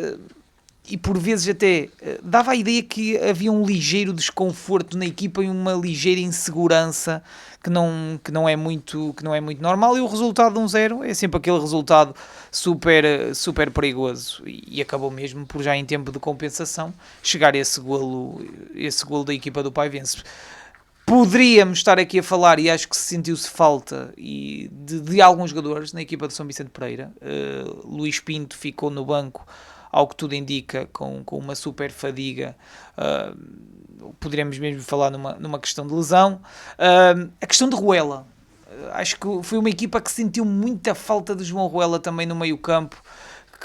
Speaker 4: e por vezes até dava a ideia que havia um ligeiro desconforto na equipa e uma ligeira insegurança que não é muito normal, e o resultado de 1-0 é sempre aquele resultado super perigoso, e acabou mesmo por, já em tempo de compensação, chegar esse golo da equipa do Paivense. Poderíamos estar aqui a falar, e acho que sentiu-se falta de alguns jogadores na equipa do São Vicente Pereira. Luís Pinto ficou no banco, ao que tudo indica, com uma super fadiga. Poderíamos mesmo falar numa questão de lesão. A questão de Ruela. Acho que foi uma equipa que sentiu muita falta de João Ruela também no meio campo,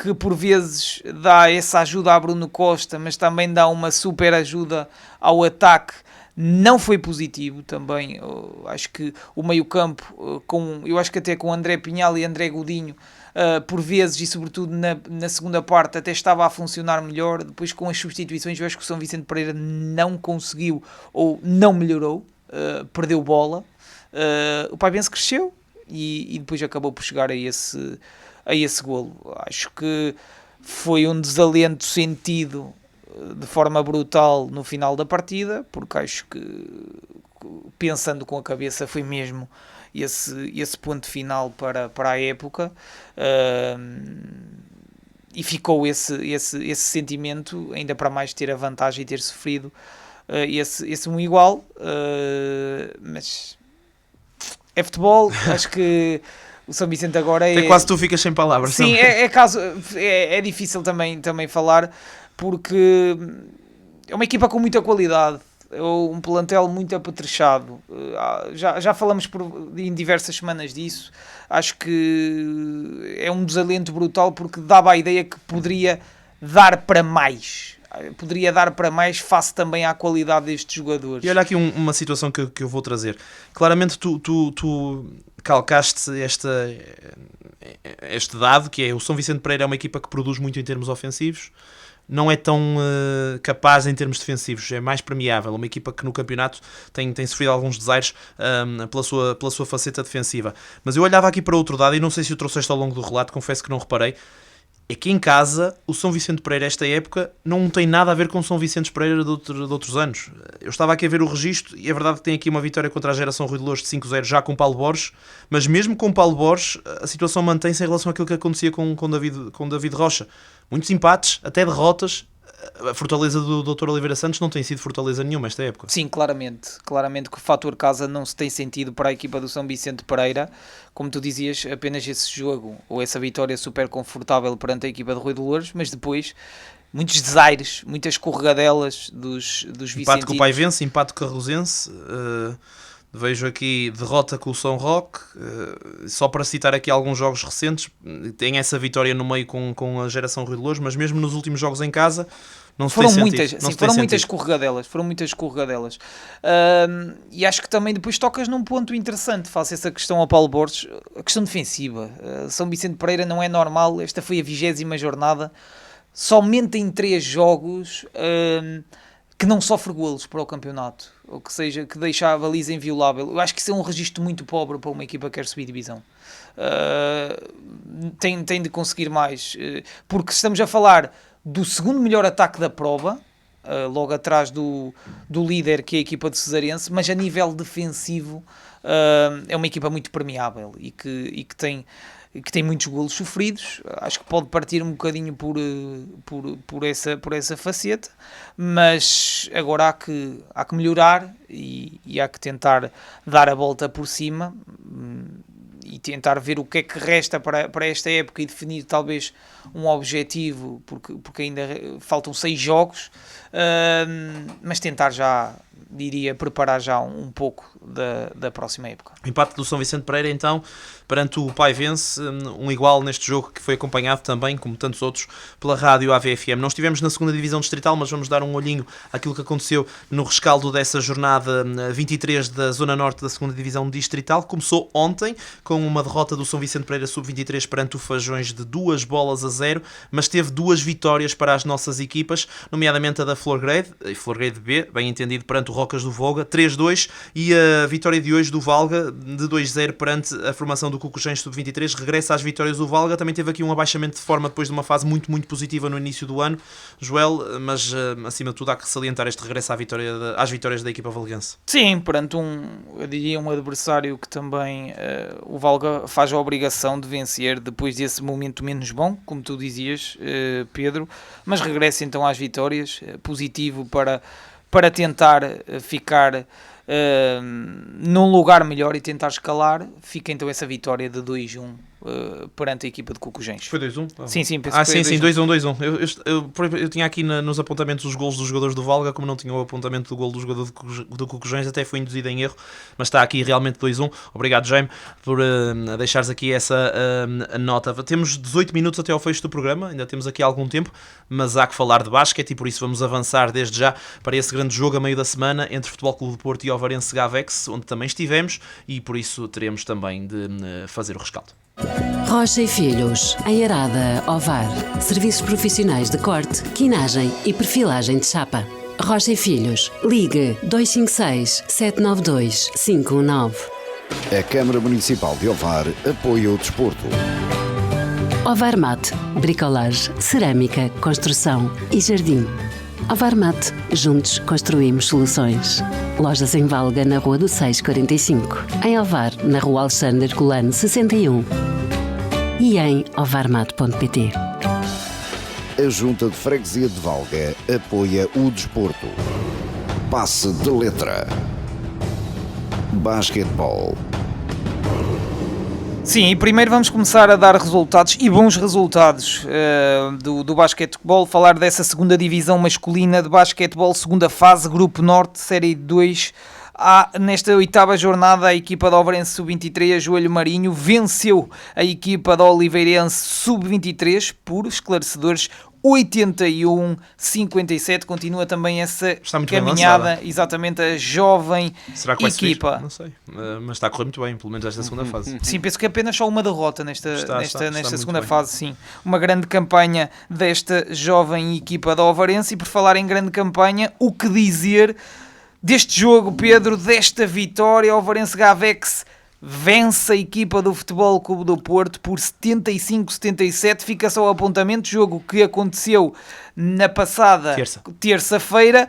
Speaker 4: que por vezes dá essa ajuda a Bruno Costa, mas também dá uma super ajuda ao ataque. Não foi positivo também. Acho que o meio campo, eu acho que até com André Pinhal e André Godinho, por vezes, e sobretudo na segunda parte até estava a funcionar melhor. Depois, com as substituições, eu acho que o São Vicente Pereira não conseguiu ou não melhorou, perdeu bola. O Paivense cresceu e depois acabou por chegar a esse golo. Acho que foi um desalento sentido de forma brutal no final da partida, porque acho que, pensando com a cabeça, foi mesmo esse ponto final para a época, e ficou esse sentimento, ainda para mais ter a vantagem e ter sofrido esse um igual, mas é futebol. Acho que o São Vicente agora
Speaker 3: Até quase tu ficas sem palavras.
Speaker 4: Sim, é difícil também falar, porque é uma equipa com muita qualidade, é um plantel muito apetrechado. Já falamos em diversas semanas disso. Acho que é um desalento brutal, porque dava a ideia que poderia dar para mais. Face também à qualidade destes jogadores.
Speaker 3: E olha aqui uma situação que eu vou trazer. Claramente tu calcaste este dado, que é: o São Vicente Pereira é uma equipa que produz muito em termos ofensivos, não é tão capaz em termos defensivos, é mais permeável, uma equipa que no campeonato tem sofrido alguns desaires pela sua faceta defensiva. Mas eu olhava aqui para outro dado, e não sei se o trouxeste ao longo do relato, confesso que não reparei. É que em casa o São Vicente Pereira esta época não tem nada a ver com o São Vicente Pereira de outros anos. Eu estava aqui a ver o registro, e é verdade que tem aqui uma vitória contra a geração Rui de Louros de 5-0 já com Paulo Borges, mas mesmo com Paulo Borges a situação mantém-se em relação àquilo que acontecia com David Rocha. Muitos empates, até derrotas. A fortaleza do Dr. Oliveira Santos não tem sido fortaleza nenhuma esta época.
Speaker 4: Sim, claramente que o fator casa não se tem sentido para a equipa do São Vicente Pereira. Como tu dizias, apenas esse jogo ou essa vitória super confortável perante a equipa de Rui de Louros, mas depois muitos desaires, muitas escorregadelas dos vicentinos.
Speaker 3: Empate com o Paivense, empate com o Carrosense, vejo aqui derrota com o São Roque, só para citar aqui alguns jogos recentes. Tem essa vitória no meio com a geração Rui de Louros, mas mesmo nos últimos jogos em casa não se
Speaker 4: foram
Speaker 3: tem
Speaker 4: muitas,
Speaker 3: sentido.
Speaker 4: sim, foram muitas escorregadelas. E acho que também depois tocas num ponto interessante, faço essa questão ao Paulo Borges, a questão defensiva. São Vicente Pereira não é normal, esta foi a 20ª jornada, somente em 3 jogos que não sofre golos para o campeonato, ou que seja, que deixa a baliza inviolável. Eu acho que isso é um registro muito pobre para uma equipa que quer subir divisão. Tem de conseguir mais, porque estamos a falar do segundo melhor ataque da prova, logo atrás do líder, que é a equipa de Cesarense, mas a nível defensivo é uma equipa muito permeável e que tem muitos golos sofridos. Acho que pode partir um bocadinho por essa faceta, mas agora há que melhorar e há que tentar dar a volta por cima e tentar ver o que é que resta para esta época e definir talvez um objetivo, porque ainda faltam 6 jogos, mas tentar já, diria, preparar já um pouco da próxima época.
Speaker 3: O empate do São Vicente Pereira, então, perante o Paivense, um igual neste jogo que foi acompanhado também, como tantos outros, pela rádio AVFM. Não estivemos na segunda divisão distrital, mas vamos dar um olhinho àquilo que aconteceu no rescaldo dessa jornada 23 da Zona Norte da segunda divisão distrital. Começou ontem com uma derrota do São Vicente Pereira sub-23 perante o Fajões de 2-0, mas teve 2 vitórias para as nossas equipas, nomeadamente a da Florgrade B, bem entendido, perante o Rocas do Voga, 3-2, e a vitória de hoje do Valga de 2-0 perante a formação do Cucujens sub-23. Regressa às vitórias do Valga, também teve aqui um abaixamento de forma depois de uma fase muito, muito positiva no início do ano, Joel, mas acima de tudo há que salientar este regresso às vitórias da equipa valguense.
Speaker 4: Sim, perante eu diria um adversário que também o Valga faz a obrigação de vencer depois desse momento menos bom, como tu dizias, Pedro, mas regressa então às vitórias, positivo para tentar ficar num lugar melhor e tentar escalar. Fica então essa vitória de 2-1 perante a equipa de Cucujens.
Speaker 3: Foi 2-1?
Speaker 4: Sim, penso que foi
Speaker 3: 2-1. Eu tinha aqui nos apontamentos os golos dos jogadores do Valga, como não tinha o apontamento do golo do jogador do Cucujens, até foi induzido em erro, mas está aqui realmente 2-1. Obrigado, Jaime, por deixares aqui essa nota. Temos 18 minutos até ao fecho do programa, ainda temos aqui algum tempo, mas há que falar de basquete e por isso vamos avançar desde já para esse grande jogo a meio da semana entre Futebol Clube de Porto e Ovarense Gavex, onde também estivemos, e por isso teremos também de fazer o rescaldo.
Speaker 2: Rocha e Filhos, em Arada, Ovar. Serviços profissionais de corte, quinagem e perfilagem de chapa. Rocha e Filhos, ligue 256 792 519.
Speaker 1: A Câmara Municipal de Ovar apoia o desporto.
Speaker 2: Ovar Mate, bricolage, cerâmica, construção e jardim. Ovar Mate, juntos construímos soluções. Lojas em Valga, na Rua do 645. Em Ovar, na Rua Alexandre Colano 61. E em ovarmate.pt.
Speaker 1: A Junta de Freguesia de Valga apoia o desporto. Passe de letra. Basquetebol.
Speaker 4: Sim, e primeiro vamos começar a dar resultados e bons resultados do basquetebol, falar dessa segunda divisão masculina de basquetebol, segunda fase, Grupo Norte, Série 2. Nesta oitava jornada, a equipa da Ovarense Sub-23, Joelho Marinho, venceu a equipa da Oliveirense Sub-23 por esclarecedores 81-57. Continua também essa caminhada, exatamente, a jovem
Speaker 3: Será que
Speaker 4: equipa.
Speaker 3: Não sei, mas está a correr muito bem, pelo menos esta segunda fase.
Speaker 4: Sim, penso que apenas só uma derrota nesta segunda
Speaker 3: muito
Speaker 4: fase, sim. Uma grande campanha desta jovem equipa da Ovarense. E por falar em grande campanha, o que dizer deste jogo, Pedro, desta vitória? Ovarense Gavex vence a equipa do Futebol Clube do Porto por 75-77. Fica só o apontamento, jogo que aconteceu na passada terça-feira.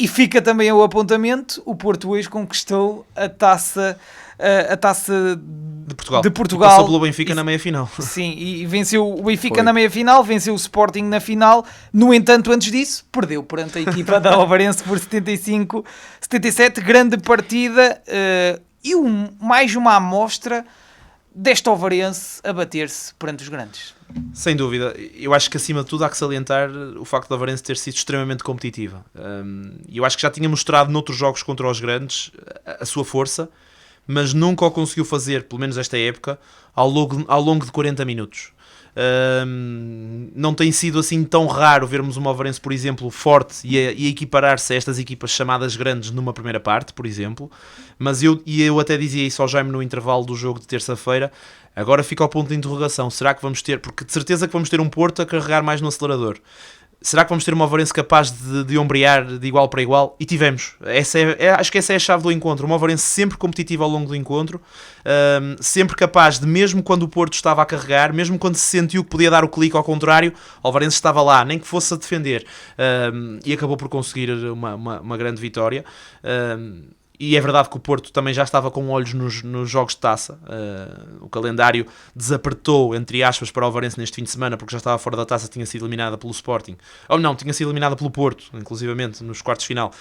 Speaker 4: E fica também o apontamento, o Porto hoje conquistou a taça de Portugal.
Speaker 3: Passou pelo Benfica na meia-final.
Speaker 4: Sim, e venceu o Benfica na meia-final, venceu o Sporting na final. No entanto, antes disso, perdeu perante a equipa da Ovarense por 75-77. Grande partida e mais uma amostra desta Ovarense a bater-se perante os grandes.
Speaker 3: Sem dúvida. Eu acho que acima de tudo há que salientar o facto da Ovarense ter sido extremamente competitiva. E eu acho que já tinha mostrado noutros jogos contra os grandes a sua força, mas nunca o conseguiu fazer, pelo menos esta época, ao longo de 40 minutos. Não tem sido assim tão raro vermos uma Ovarense, por exemplo, forte e equiparar-se a estas equipas chamadas grandes numa primeira parte, por exemplo. Mas eu até dizia isso ao Jaime no intervalo do jogo de terça-feira. Agora fica ao ponto de interrogação. Será que vamos ter... Porque de certeza que vamos ter um Porto a carregar mais no acelerador. Será que vamos ter uma Ovarense capaz de ombrear de igual para igual? E tivemos. Acho que essa é a chave do encontro. Uma Ovarense sempre competitiva ao longo do encontro, sempre capaz de, mesmo quando o Porto estava a carregar, mesmo quando se sentiu que podia dar o clique ao contrário, a Ovarense estava lá, nem que fosse a defender. E acabou por conseguir uma grande vitória. E é verdade que o Porto também já estava com olhos nos jogos de taça. O calendário desapertou, entre aspas, para o Ovarense neste fim de semana, porque já estava fora da taça, tinha sido eliminada pelo Sporting. Ou não, tinha sido eliminada pelo Porto, inclusivamente, nos quartos de final.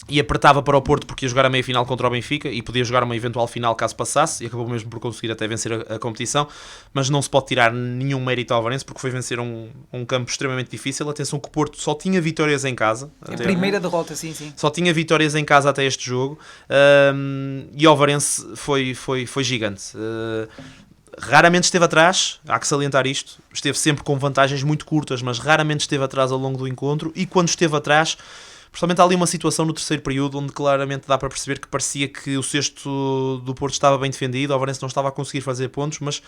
Speaker 3: E apertava para o Porto porque ia jogar a meia-final contra o Benfica e podia jogar uma eventual final caso passasse, e acabou mesmo por conseguir até vencer a competição. Mas não se pode tirar nenhum mérito ao Ovarense porque foi vencer um campo extremamente difícil. Atenção que o Porto só tinha vitórias em casa.
Speaker 4: A primeira derrota, sim.
Speaker 3: Só tinha vitórias em casa até este jogo, e o Ovarense foi gigante. Raramente esteve atrás, há que salientar isto, esteve sempre com vantagens muito curtas, mas raramente esteve atrás ao longo do encontro, e quando esteve atrás, principalmente há ali uma situação no terceiro período onde claramente dá para perceber que parecia que o cesto do Porto estava bem defendido, o Ovarense não estava a conseguir fazer pontos, mas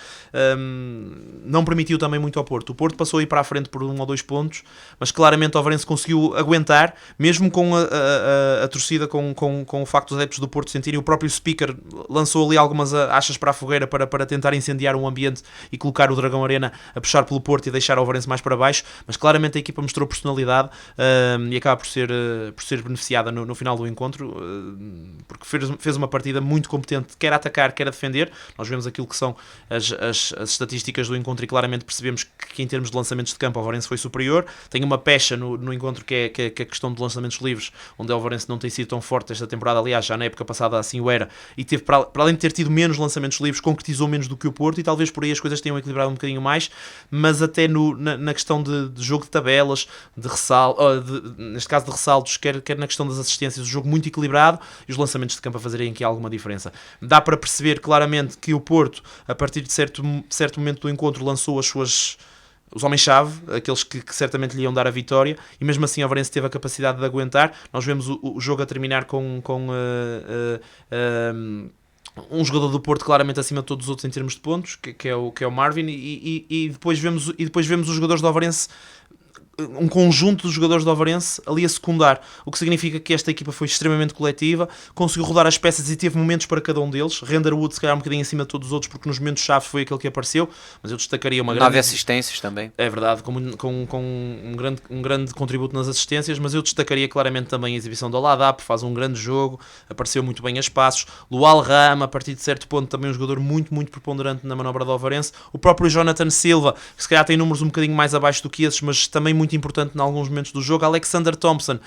Speaker 3: não permitiu também muito ao Porto. O Porto passou a ir para a frente por 1 ou 2 pontos, mas claramente o Ovarense conseguiu aguentar, mesmo com a torcida, com o facto dos adeptos do Porto sentirem. O próprio speaker lançou ali algumas achas para a fogueira para tentar incendiar um ambiente e colocar o Dragão Arena a puxar pelo Porto e deixar o Ovarense mais para baixo, mas claramente a equipa mostrou personalidade, e acaba por ser beneficiada no final do encontro, porque fez uma partida muito competente, quer a atacar, quer a defender. Nós vemos aquilo que são as estatísticas do encontro e claramente percebemos que em termos de lançamentos de campo o Ovarense foi superior. Tem uma pecha no encontro que é a questão de lançamentos livres, onde o Ovarense não tem sido tão forte esta temporada, aliás, já na época passada assim o era, e teve, para além de ter tido menos lançamentos livres, concretizou menos do que o Porto, e talvez por aí as coisas tenham equilibrado um bocadinho mais, mas até na questão de jogo de tabelas, neste caso de ressaltos, quer na questão das assistências, o jogo muito equilibrado e os lançamentos de campo a fazerem aqui alguma diferença. Dá para perceber claramente que o Porto, a partir de certo momento do encontro, lançou os homens-chave, aqueles que certamente lhe iam dar a vitória, e mesmo assim o Ovarense teve a capacidade de aguentar. Nós vemos o jogo a terminar com um jogador do Porto claramente acima de todos os outros em termos de pontos, que é o Marvin, e depois vemos os jogadores do Alvarense, um conjunto de jogadores do Alvarense ali a secundar, o que significa que esta equipa foi extremamente coletiva, conseguiu rodar as peças e teve momentos para cada um deles. Renderwood se calhar um bocadinho acima de todos os outros, porque nos momentos-chave foi aquele que apareceu, mas eu destacaria uma grande...
Speaker 5: 9 assistências também.
Speaker 3: É verdade, com um grande contributo nas assistências, mas eu destacaria claramente também a exibição do Oladap, faz um grande jogo, apareceu muito bem a espaços. Lual Rama, a partir de certo ponto, também um jogador muito, muito preponderante na manobra do Alvarense. O próprio Jonathan Silva, que se calhar tem números um bocadinho mais abaixo do que esses, mas também muito importante em alguns momentos do jogo. Alexander Thompson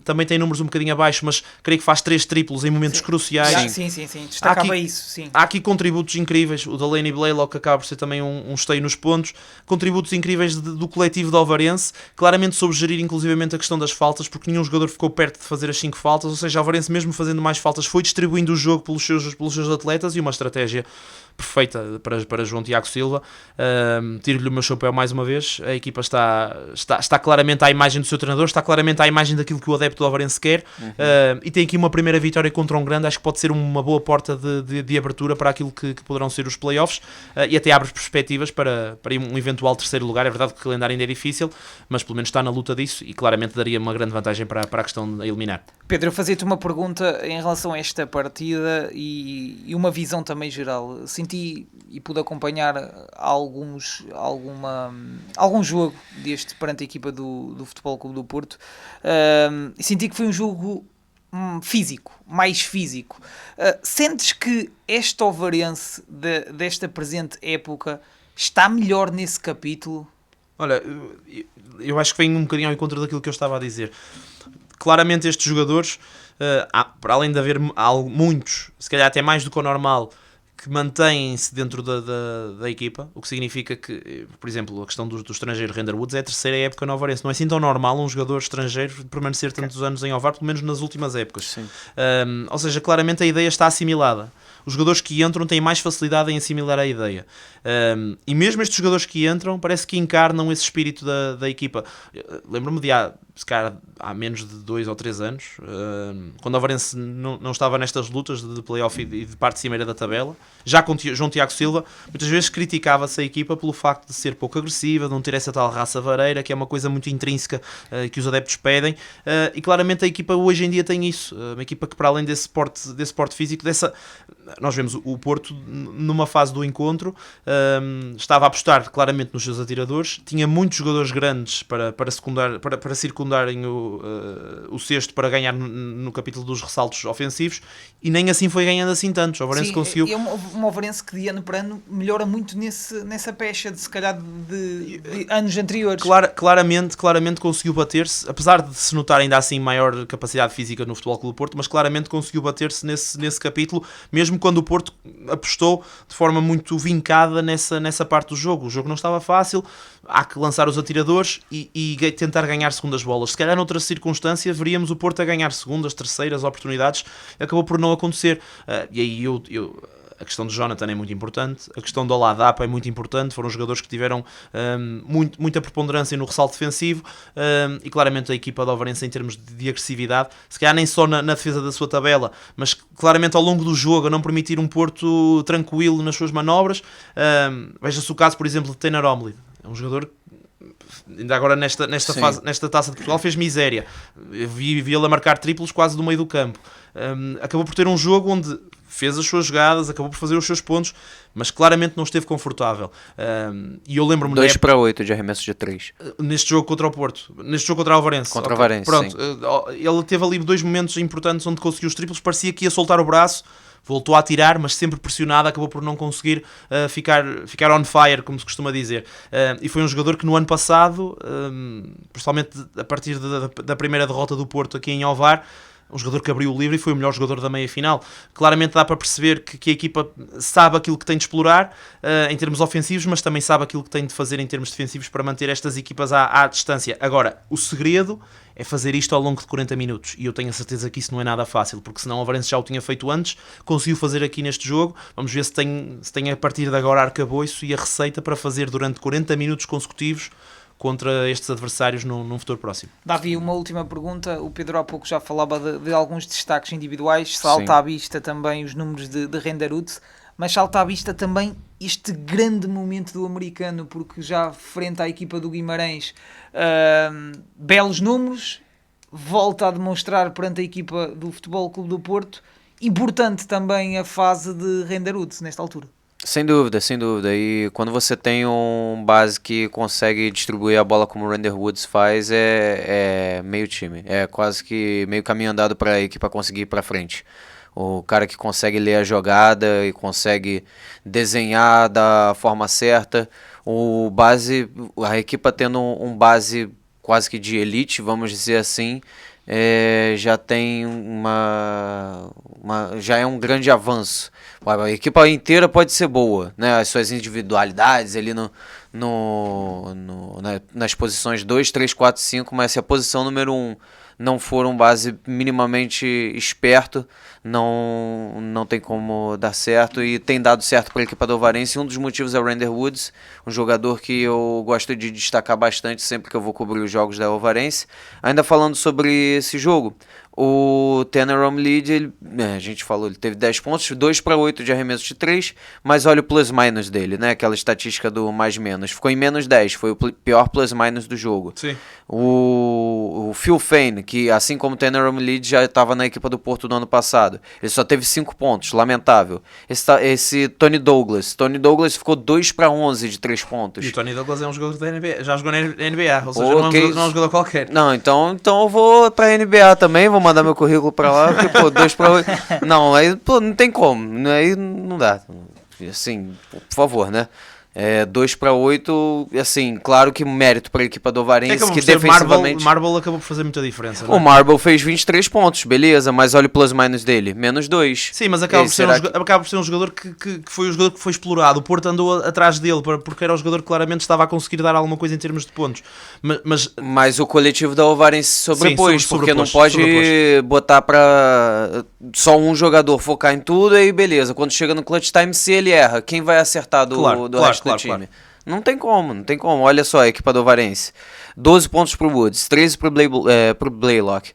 Speaker 3: também tem números um bocadinho abaixo, mas creio que faz 3 triplos em momentos cruciais.
Speaker 4: Sim, destacava isso, sim.
Speaker 3: Há aqui contributos incríveis, o Delaney Blaylock que acaba por ser também um esteio nos pontos, contributos incríveis do coletivo do Alvarense, claramente soube gerir inclusivamente a questão das faltas, porque nenhum jogador ficou perto de fazer as 5 faltas, ou seja, o Alvarense mesmo fazendo mais faltas foi distribuindo o jogo pelos seus atletas, e uma estratégia perfeita para João Tiago Silva. Tiro-lhe o meu chapéu mais uma vez. A equipa está claramente à imagem do seu treinador, está claramente à imagem daquilo que o adepto do Alvarense quer, e tem aqui uma primeira vitória contra um grande. Acho que pode ser uma boa porta de abertura para aquilo que poderão ser os playoffs, e até abre perspectivas para um eventual terceiro lugar. É verdade que o calendário ainda é difícil, mas pelo menos está na luta disso, e claramente daria uma grande vantagem para a questão de eliminar.
Speaker 4: Pedro, eu fazia-te uma pergunta em relação a esta partida e uma visão também geral. Senti e pude acompanhar algum jogo deste perante a equipa do Futebol Clube do Porto, e senti que foi um jogo físico, mais físico. Sentes que este Ovarense desta presente época está melhor nesse capítulo?
Speaker 3: Olha, eu acho que vem um bocadinho ao encontro daquilo que eu estava a dizer. Claramente estes jogadores, para além de haver muitos, se calhar até mais do que o normal, que mantêm-se dentro da equipa, o que significa que, por exemplo, a questão do estrangeiro Renderwood é a terceira época no Alvarense. Não é assim tão normal um jogador estrangeiro permanecer tantos anos em Ovar, pelo menos nas últimas épocas. Ou seja, claramente a ideia está assimilada. Os jogadores que entram têm mais facilidade em assimilar a ideia. E mesmo estes jogadores que entram, parece que encarnam esse espírito da equipa. Lembro-me de há menos de 2 ou 3 anos, quando o Alvarense não estava nestas lutas de playoff e de parte cimeira da tabela, já com João Tiago Silva, muitas vezes criticava-se a equipa pelo facto de ser pouco agressiva, de não ter essa tal raça vareira, que é uma coisa muito intrínseca que os adeptos pedem, e claramente a equipa hoje em dia tem isso, uma equipa que, para além desse porte físico, nós vemos o Porto numa fase do encontro, estava a apostar claramente nos seus atiradores, tinha muitos jogadores grandes para circundarem o cesto para ganhar no capítulo dos ressaltos ofensivos, e nem assim foi ganhando assim tantos. O Alvarense conseguiu...
Speaker 4: É um Alvarense que de ano para ano melhora muito nessa pecha de, se calhar, de anos anteriores.
Speaker 3: Claramente conseguiu bater-se, apesar de se notar ainda assim maior capacidade física no Futebol Clube do Porto, mas claramente conseguiu bater-se nesse capítulo, mesmo quando o Porto apostou de forma muito vincada nessa parte do jogo. O jogo não estava fácil, há que lançar os atiradores e tentar ganhar segundas bolas. Se calhar noutra circunstância veríamos o Porto a ganhar segundas, terceiras oportunidades, acabou por não acontecer. E aí a questão de Jonathan é muito importante, a questão do Oladap é muito importante, foram jogadores que tiveram muita preponderância no ressalto defensivo, e claramente a equipa do Alvarense em termos de agressividade, se calhar nem só na defesa da sua tabela, mas claramente ao longo do jogo a não permitir um Porto tranquilo nas suas manobras. Veja-se o caso, por exemplo, de Tainer Omlid, é um jogador ainda agora nesta fase, nesta Taça de Portugal, fez miséria. Vi-lo a marcar triplos quase do meio do campo. Acabou por ter um jogo onde fez as suas jogadas, acabou por fazer os seus pontos, mas claramente não esteve confortável. E eu lembro-me...
Speaker 5: 2 para 8 de arremesso de 3.
Speaker 3: Neste jogo contra o Porto. Neste jogo contra o Alvarense.
Speaker 5: Contra o Alvarense,
Speaker 3: pronto. Ele teve ali 2 momentos importantes onde conseguiu os triplos, parecia que ia soltar o braço, voltou a atirar, mas sempre pressionado, acabou por não conseguir ficar on fire, como se costuma dizer. E foi um jogador que no ano passado, principalmente a partir da primeira derrota do Porto aqui em Ovar, um jogador que abriu o livro e foi o melhor jogador da meia-final. Claramente dá para perceber que a equipa sabe aquilo que tem de explorar em termos ofensivos, mas também sabe aquilo que tem de fazer em termos defensivos para manter estas equipas à distância. Agora, o segredo é fazer isto ao longo de 40 minutos, e eu tenho a certeza que isso não é nada fácil, porque senão o Alvarense já o tinha feito antes, conseguiu fazer aqui neste jogo. Vamos ver se tem a partir de agora arcabouço e a receita para fazer durante 40 minutos consecutivos contra estes adversários num futuro próximo.
Speaker 4: Davi, uma última pergunta. O Pedro há pouco já falava de alguns destaques individuais. Salta
Speaker 5: Sim.
Speaker 4: à vista também os números de Renderud, mas salta à vista também este grande momento do americano, porque já frente à equipa do Guimarães, belos números, volta a demonstrar perante a equipa do Futebol Clube do Porto. Importante também a fase de Renderud nesta altura.
Speaker 5: Sem dúvida, sem dúvida. E quando você tem um base que consegue distribuir a bola como o Render Woods faz, é meio time. É quase que meio caminho andado para a equipe conseguir ir para frente. O cara que consegue ler a jogada e consegue desenhar da forma certa. A equipa tendo um base quase que de elite, vamos dizer assim, já tem já é um grande avanço. A equipa inteira pode ser boa, né? As suas individualidades ali nas posições 2, 3, 4, 5, mas se a posição número 1 não for um base minimamente esperto, não tem como dar certo, e tem dado certo para a equipa do Alvarense. Um dos motivos é o Render Woods, um jogador que eu gosto de destacar bastante sempre que eu vou cobrir os jogos da Alvarense. Ainda falando sobre esse jogo, o Tanner Romlid, a gente falou, ele teve 10 pontos, 2 para 8 de arremesso de 3, mas olha o plus-minus dele, né? Aquela estatística do mais-menos. Ficou em menos 10, foi o pior plus-minus do jogo.
Speaker 3: Sim.
Speaker 5: O Phil Fain, que assim como o Tanner Romlid já estava na equipa do Porto no ano passado, ele só teve 5 pontos, lamentável. Esse Tony Douglas ficou 2 para 11 de 3 pontos.
Speaker 3: E o Tony Douglas é um jogador da NBA, já jogou na NBA, ou seja, não é um jogador qualquer.
Speaker 5: Não, então eu vou pra NBA também, vou mandar meu currículo pra lá, porque, pô, 2 para 8. Não, aí, pô, não tem como, aí não dá. Assim, por favor, né? 2 para 8, assim, claro que mérito para a equipa do Alvarense, que defensivamente...
Speaker 3: Marble acabou por fazer muita diferença, não é?
Speaker 5: O Marble fez 23 pontos, beleza, mas olha o plus-minus dele, menos 2.
Speaker 3: Sim, mas acaba por ser um jogador que foi o jogador que foi explorado. O Porto andou atrás dele, porque era o jogador que claramente estava a conseguir dar alguma coisa em termos de pontos.
Speaker 5: Mas o coletivo da Alvarense sobrepôs, porque não pode botar para só um jogador focar em tudo, aí beleza, quando chega no clutch time, se ele erra, quem vai acertar do resto do time? Claro. Não tem como. Olha só a equipa do Alvarense. 12 pontos pro Woods, 13 pro Blaylock,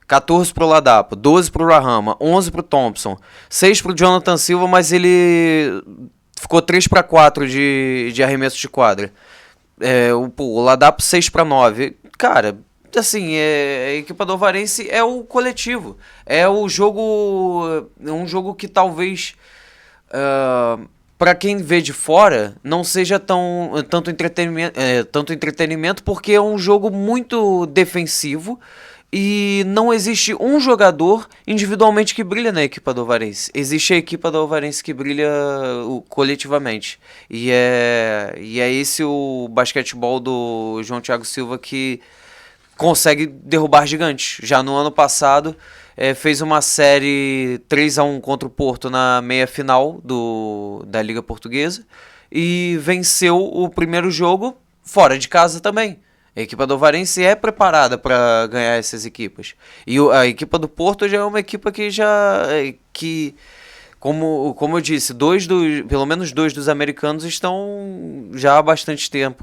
Speaker 5: 14 pro Ladapo, 12 pro Rahama, 11 pro Thompson, 6 pro Jonathan Silva, mas ele ficou 3 para 4 de arremesso de quadra. O Ladapo 6 para 9. Cara, assim, a equipa do Alvarense é o coletivo. É o jogo, um jogo que talvez... para quem vê de fora, não seja tanto entretenimento, porque é um jogo muito defensivo e não existe um jogador individualmente que brilha na equipa do Alvarense. Existe a equipa do Alvarense que brilha coletivamente. E é esse o basquetebol do João Thiago Silva que consegue derrubar gigantes. Já no ano passado... fez uma série 3-1 contra o Porto na meia-final da Liga Portuguesa e venceu o primeiro jogo fora de casa também. A equipa do Alvarense é preparada para ganhar essas equipas. E a equipa do Porto já é uma equipa que como eu disse, pelo menos dois dos americanos estão já há bastante tempo,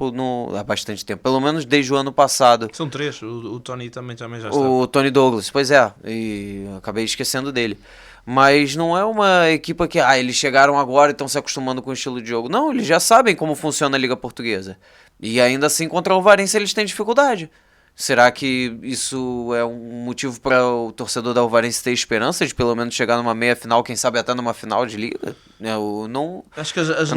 Speaker 5: pelo menos desde o ano passado.
Speaker 3: São 3, o Tony também já está.
Speaker 5: O Tony Douglas, pois é, e acabei esquecendo dele. Mas não é uma equipa que, eles chegaram agora e estão se acostumando com o estilo de jogo. Não, eles já sabem como funciona a Liga Portuguesa. E ainda assim, contra o Alvarense, eles têm dificuldade. Será que isso é um motivo para o torcedor da Alvarense ter esperança de pelo menos chegar numa meia-final, quem sabe até numa final de liga?
Speaker 3: Acho que as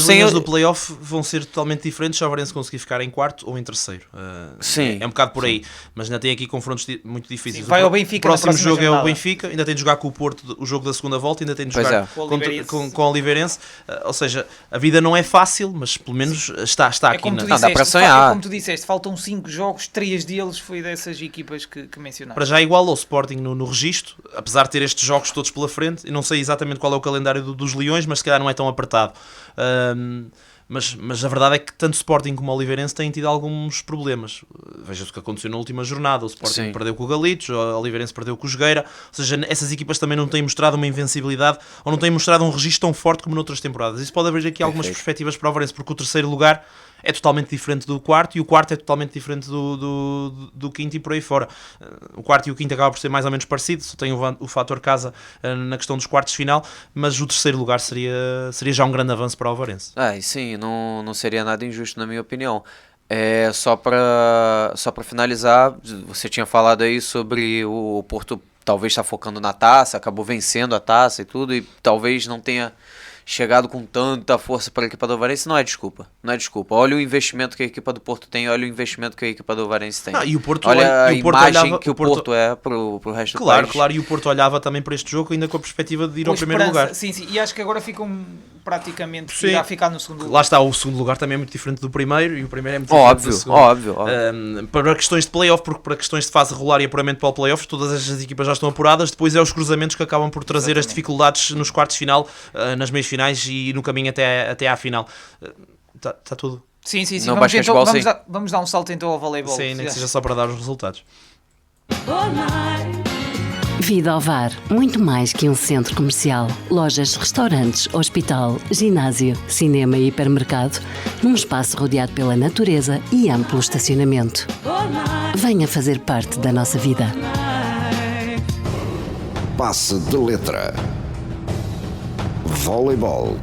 Speaker 3: linhas do playoff vão ser totalmente diferentes se o Alvarense conseguir ficar em quarto ou em terceiro.
Speaker 5: Sim.
Speaker 3: É um bocado por aí, mas ainda tem aqui confrontos muito difíceis.
Speaker 4: Sim, vai ao Benfica.
Speaker 3: O próximo jogo jornada. É o Benfica, ainda tem de jogar com o Porto o jogo da segunda volta, ainda tem de jogar com o Oliveirense. Ou seja, a vida não é fácil, mas pelo menos está aqui.
Speaker 5: Dá para sonhar.
Speaker 4: Como tu disseste, faltam 5 jogos, 3 deles foi dessas equipas que mencionaste.
Speaker 3: Para já é igual ao Sporting no registro, apesar de ter estes jogos todos pela frente. Eu não sei exatamente qual é o calendário dos Leões, mas se calhar não é tão apertado. Mas a verdade é que tanto o Sporting como o Oliveirense têm tido alguns problemas. Veja-se o que aconteceu na última jornada. O Sporting perdeu com o Galitos, o Oliveirense perdeu com o Jogueira. Ou seja, essas equipas também não têm mostrado uma invencibilidade ou não têm mostrado um registro tão forte como noutras temporadas. Isso pode abrir aqui algumas perspectivas para o Oliveirense, porque o terceiro lugar é totalmente diferente do quarto e o quarto é totalmente diferente do quinto e por aí fora. O quarto e o quinto acabam por ser mais ou menos parecidos, só tem o fator casa na questão dos quartos de final, mas o terceiro lugar seria já um grande avanço para o Oliveirense.
Speaker 5: E sim, não seria nada injusto na minha opinião. Só para finalizar, você tinha falado aí sobre o Porto talvez estar focando na taça, acabou vencendo a taça e tudo, e talvez não tenha chegado com tanta força para a equipa do Oliveirense. Não é desculpa. Olha o investimento que a equipa do Porto tem, olha o investimento que a equipa do Oliveirense tem.
Speaker 3: E o Porto,
Speaker 5: olha a imagem
Speaker 3: olhava,
Speaker 5: que o Porto é para o resto do país.
Speaker 3: Claro, e o Porto olhava também para este jogo ainda com a perspectiva de ir ao primeiro lugar.
Speaker 4: Sim, e acho que agora ficam praticamente irá ficar no segundo lugar.
Speaker 3: Lá está, o segundo lugar também é muito diferente do primeiro e o primeiro é muito diferente do segundo.
Speaker 5: Óbvio.
Speaker 3: Para questões de playoff, porque para questões de fase regular e apuramento para o playoff, todas estas equipas já estão apuradas, depois é os cruzamentos que acabam por trazer as dificuldades nos quartos de final, nas meias finais e no caminho até à final. Está tudo.
Speaker 4: Sim. Vamos dar um salto então ao voleibol.
Speaker 3: Sim, nem que seja só para dar os resultados.
Speaker 2: Vida Ovar, muito mais que um centro comercial. Lojas, restaurantes, hospital, ginásio, cinema e hipermercado, num espaço rodeado pela natureza e amplo estacionamento. Venha fazer parte da nossa vida.
Speaker 1: Passe de letra. Voleibol.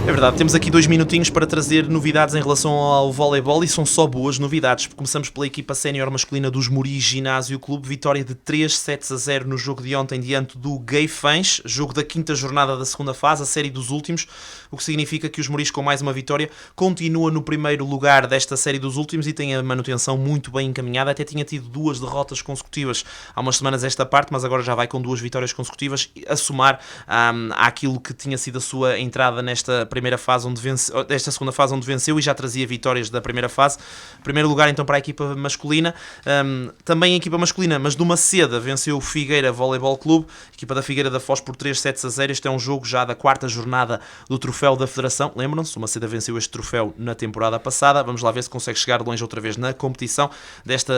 Speaker 3: É verdade, temos aqui 2 minutinhos para trazer novidades em relação ao voleibol e são só boas novidades. Começamos pela equipa sénior masculina dos Moris Ginásio Clube, vitória de 3-7-0 no jogo de ontem diante do Guifães, jogo da 5ª jornada da segunda fase, a série dos últimos, o que significa que os Moris com mais uma vitória continua no primeiro lugar desta série dos últimos e tem a manutenção muito bem encaminhada, até tinha tido 2 derrotas consecutivas há umas semanas esta parte, mas agora já vai com 2 vitórias consecutivas a somar àquilo que tinha sido a sua entrada nesta primeira fase esta segunda fase onde venceu e já trazia vitórias da primeira fase. Primeiro lugar então para a equipa masculina, também a equipa masculina, mas de uma seda venceu o Figueira Voleibol Clube, equipa da Figueira da Foz por 3-7-0. Este é um jogo já da 4ª jornada do troféu da Federação, lembram-se, uma seda venceu este troféu na temporada passada, vamos lá ver se consegue chegar longe outra vez na competição desta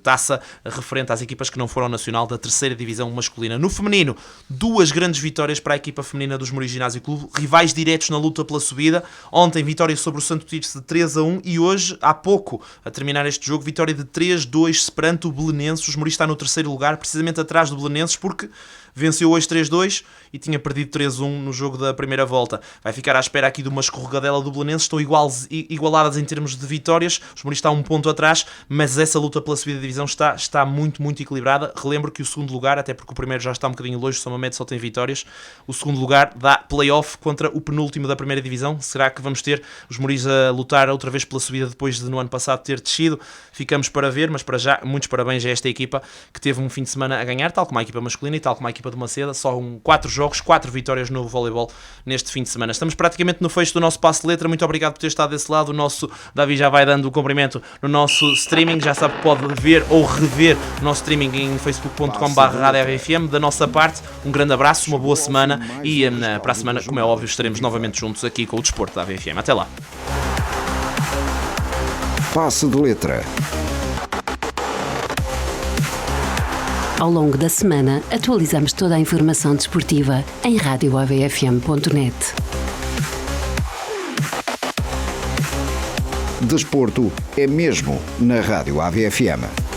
Speaker 3: taça referente às equipas que não foram nacional da 3ª divisão masculina. No feminino, 2 grandes vitórias para a equipa feminina dos Moris Ginásio Clube, rivais diretos na luta pela subida. Ontem vitória sobre o Santo Tirso de 3-1 e hoje, há pouco, a terminar este jogo, vitória de 3-2 perante o Belenenses. Os Moris está no 3º lugar, precisamente atrás do Belenenses, porque venceu hoje 3-2 e tinha perdido 3-1 no jogo da primeira volta. Vai ficar à espera aqui de uma escorregadela do Belenenses. Estão igualadas em termos de vitórias. Os Moris estão 1 ponto atrás, mas essa luta pela subida da divisão está muito, muito equilibrada. Relembro que o segundo lugar, até porque o primeiro já está um bocadinho longe, o São Mamede só tem vitórias, o segundo lugar dá play-off contra o penúltimo da primeira divisão. Será que vamos ter os Moris a lutar outra vez pela subida depois de no ano passado ter descido? Ficamos para ver, mas para já, muitos parabéns a esta equipa que teve um fim de semana a ganhar, tal como a equipa masculina e tal como a equipa de Maceda. Só 4 jogos, 4 vitórias no voleibol neste fim de semana. Estamos praticamente no fecho do nosso passo de letra. Muito obrigado por ter estado desse lado. O nosso Davi já vai dando o cumprimento no nosso streaming. Já sabe que pode ver ou rever o nosso streaming em facebook.com/radiofm. Da nossa parte, um grande abraço, uma boa semana e para a semana, como é óbvio, estaremos novamente juntos aqui com o Desporto da AVFM. Até lá.
Speaker 1: Passe de letra.
Speaker 2: Ao longo da semana, atualizamos toda a informação desportiva em radioavfm.net.
Speaker 1: Desporto é mesmo na Rádio AVFM.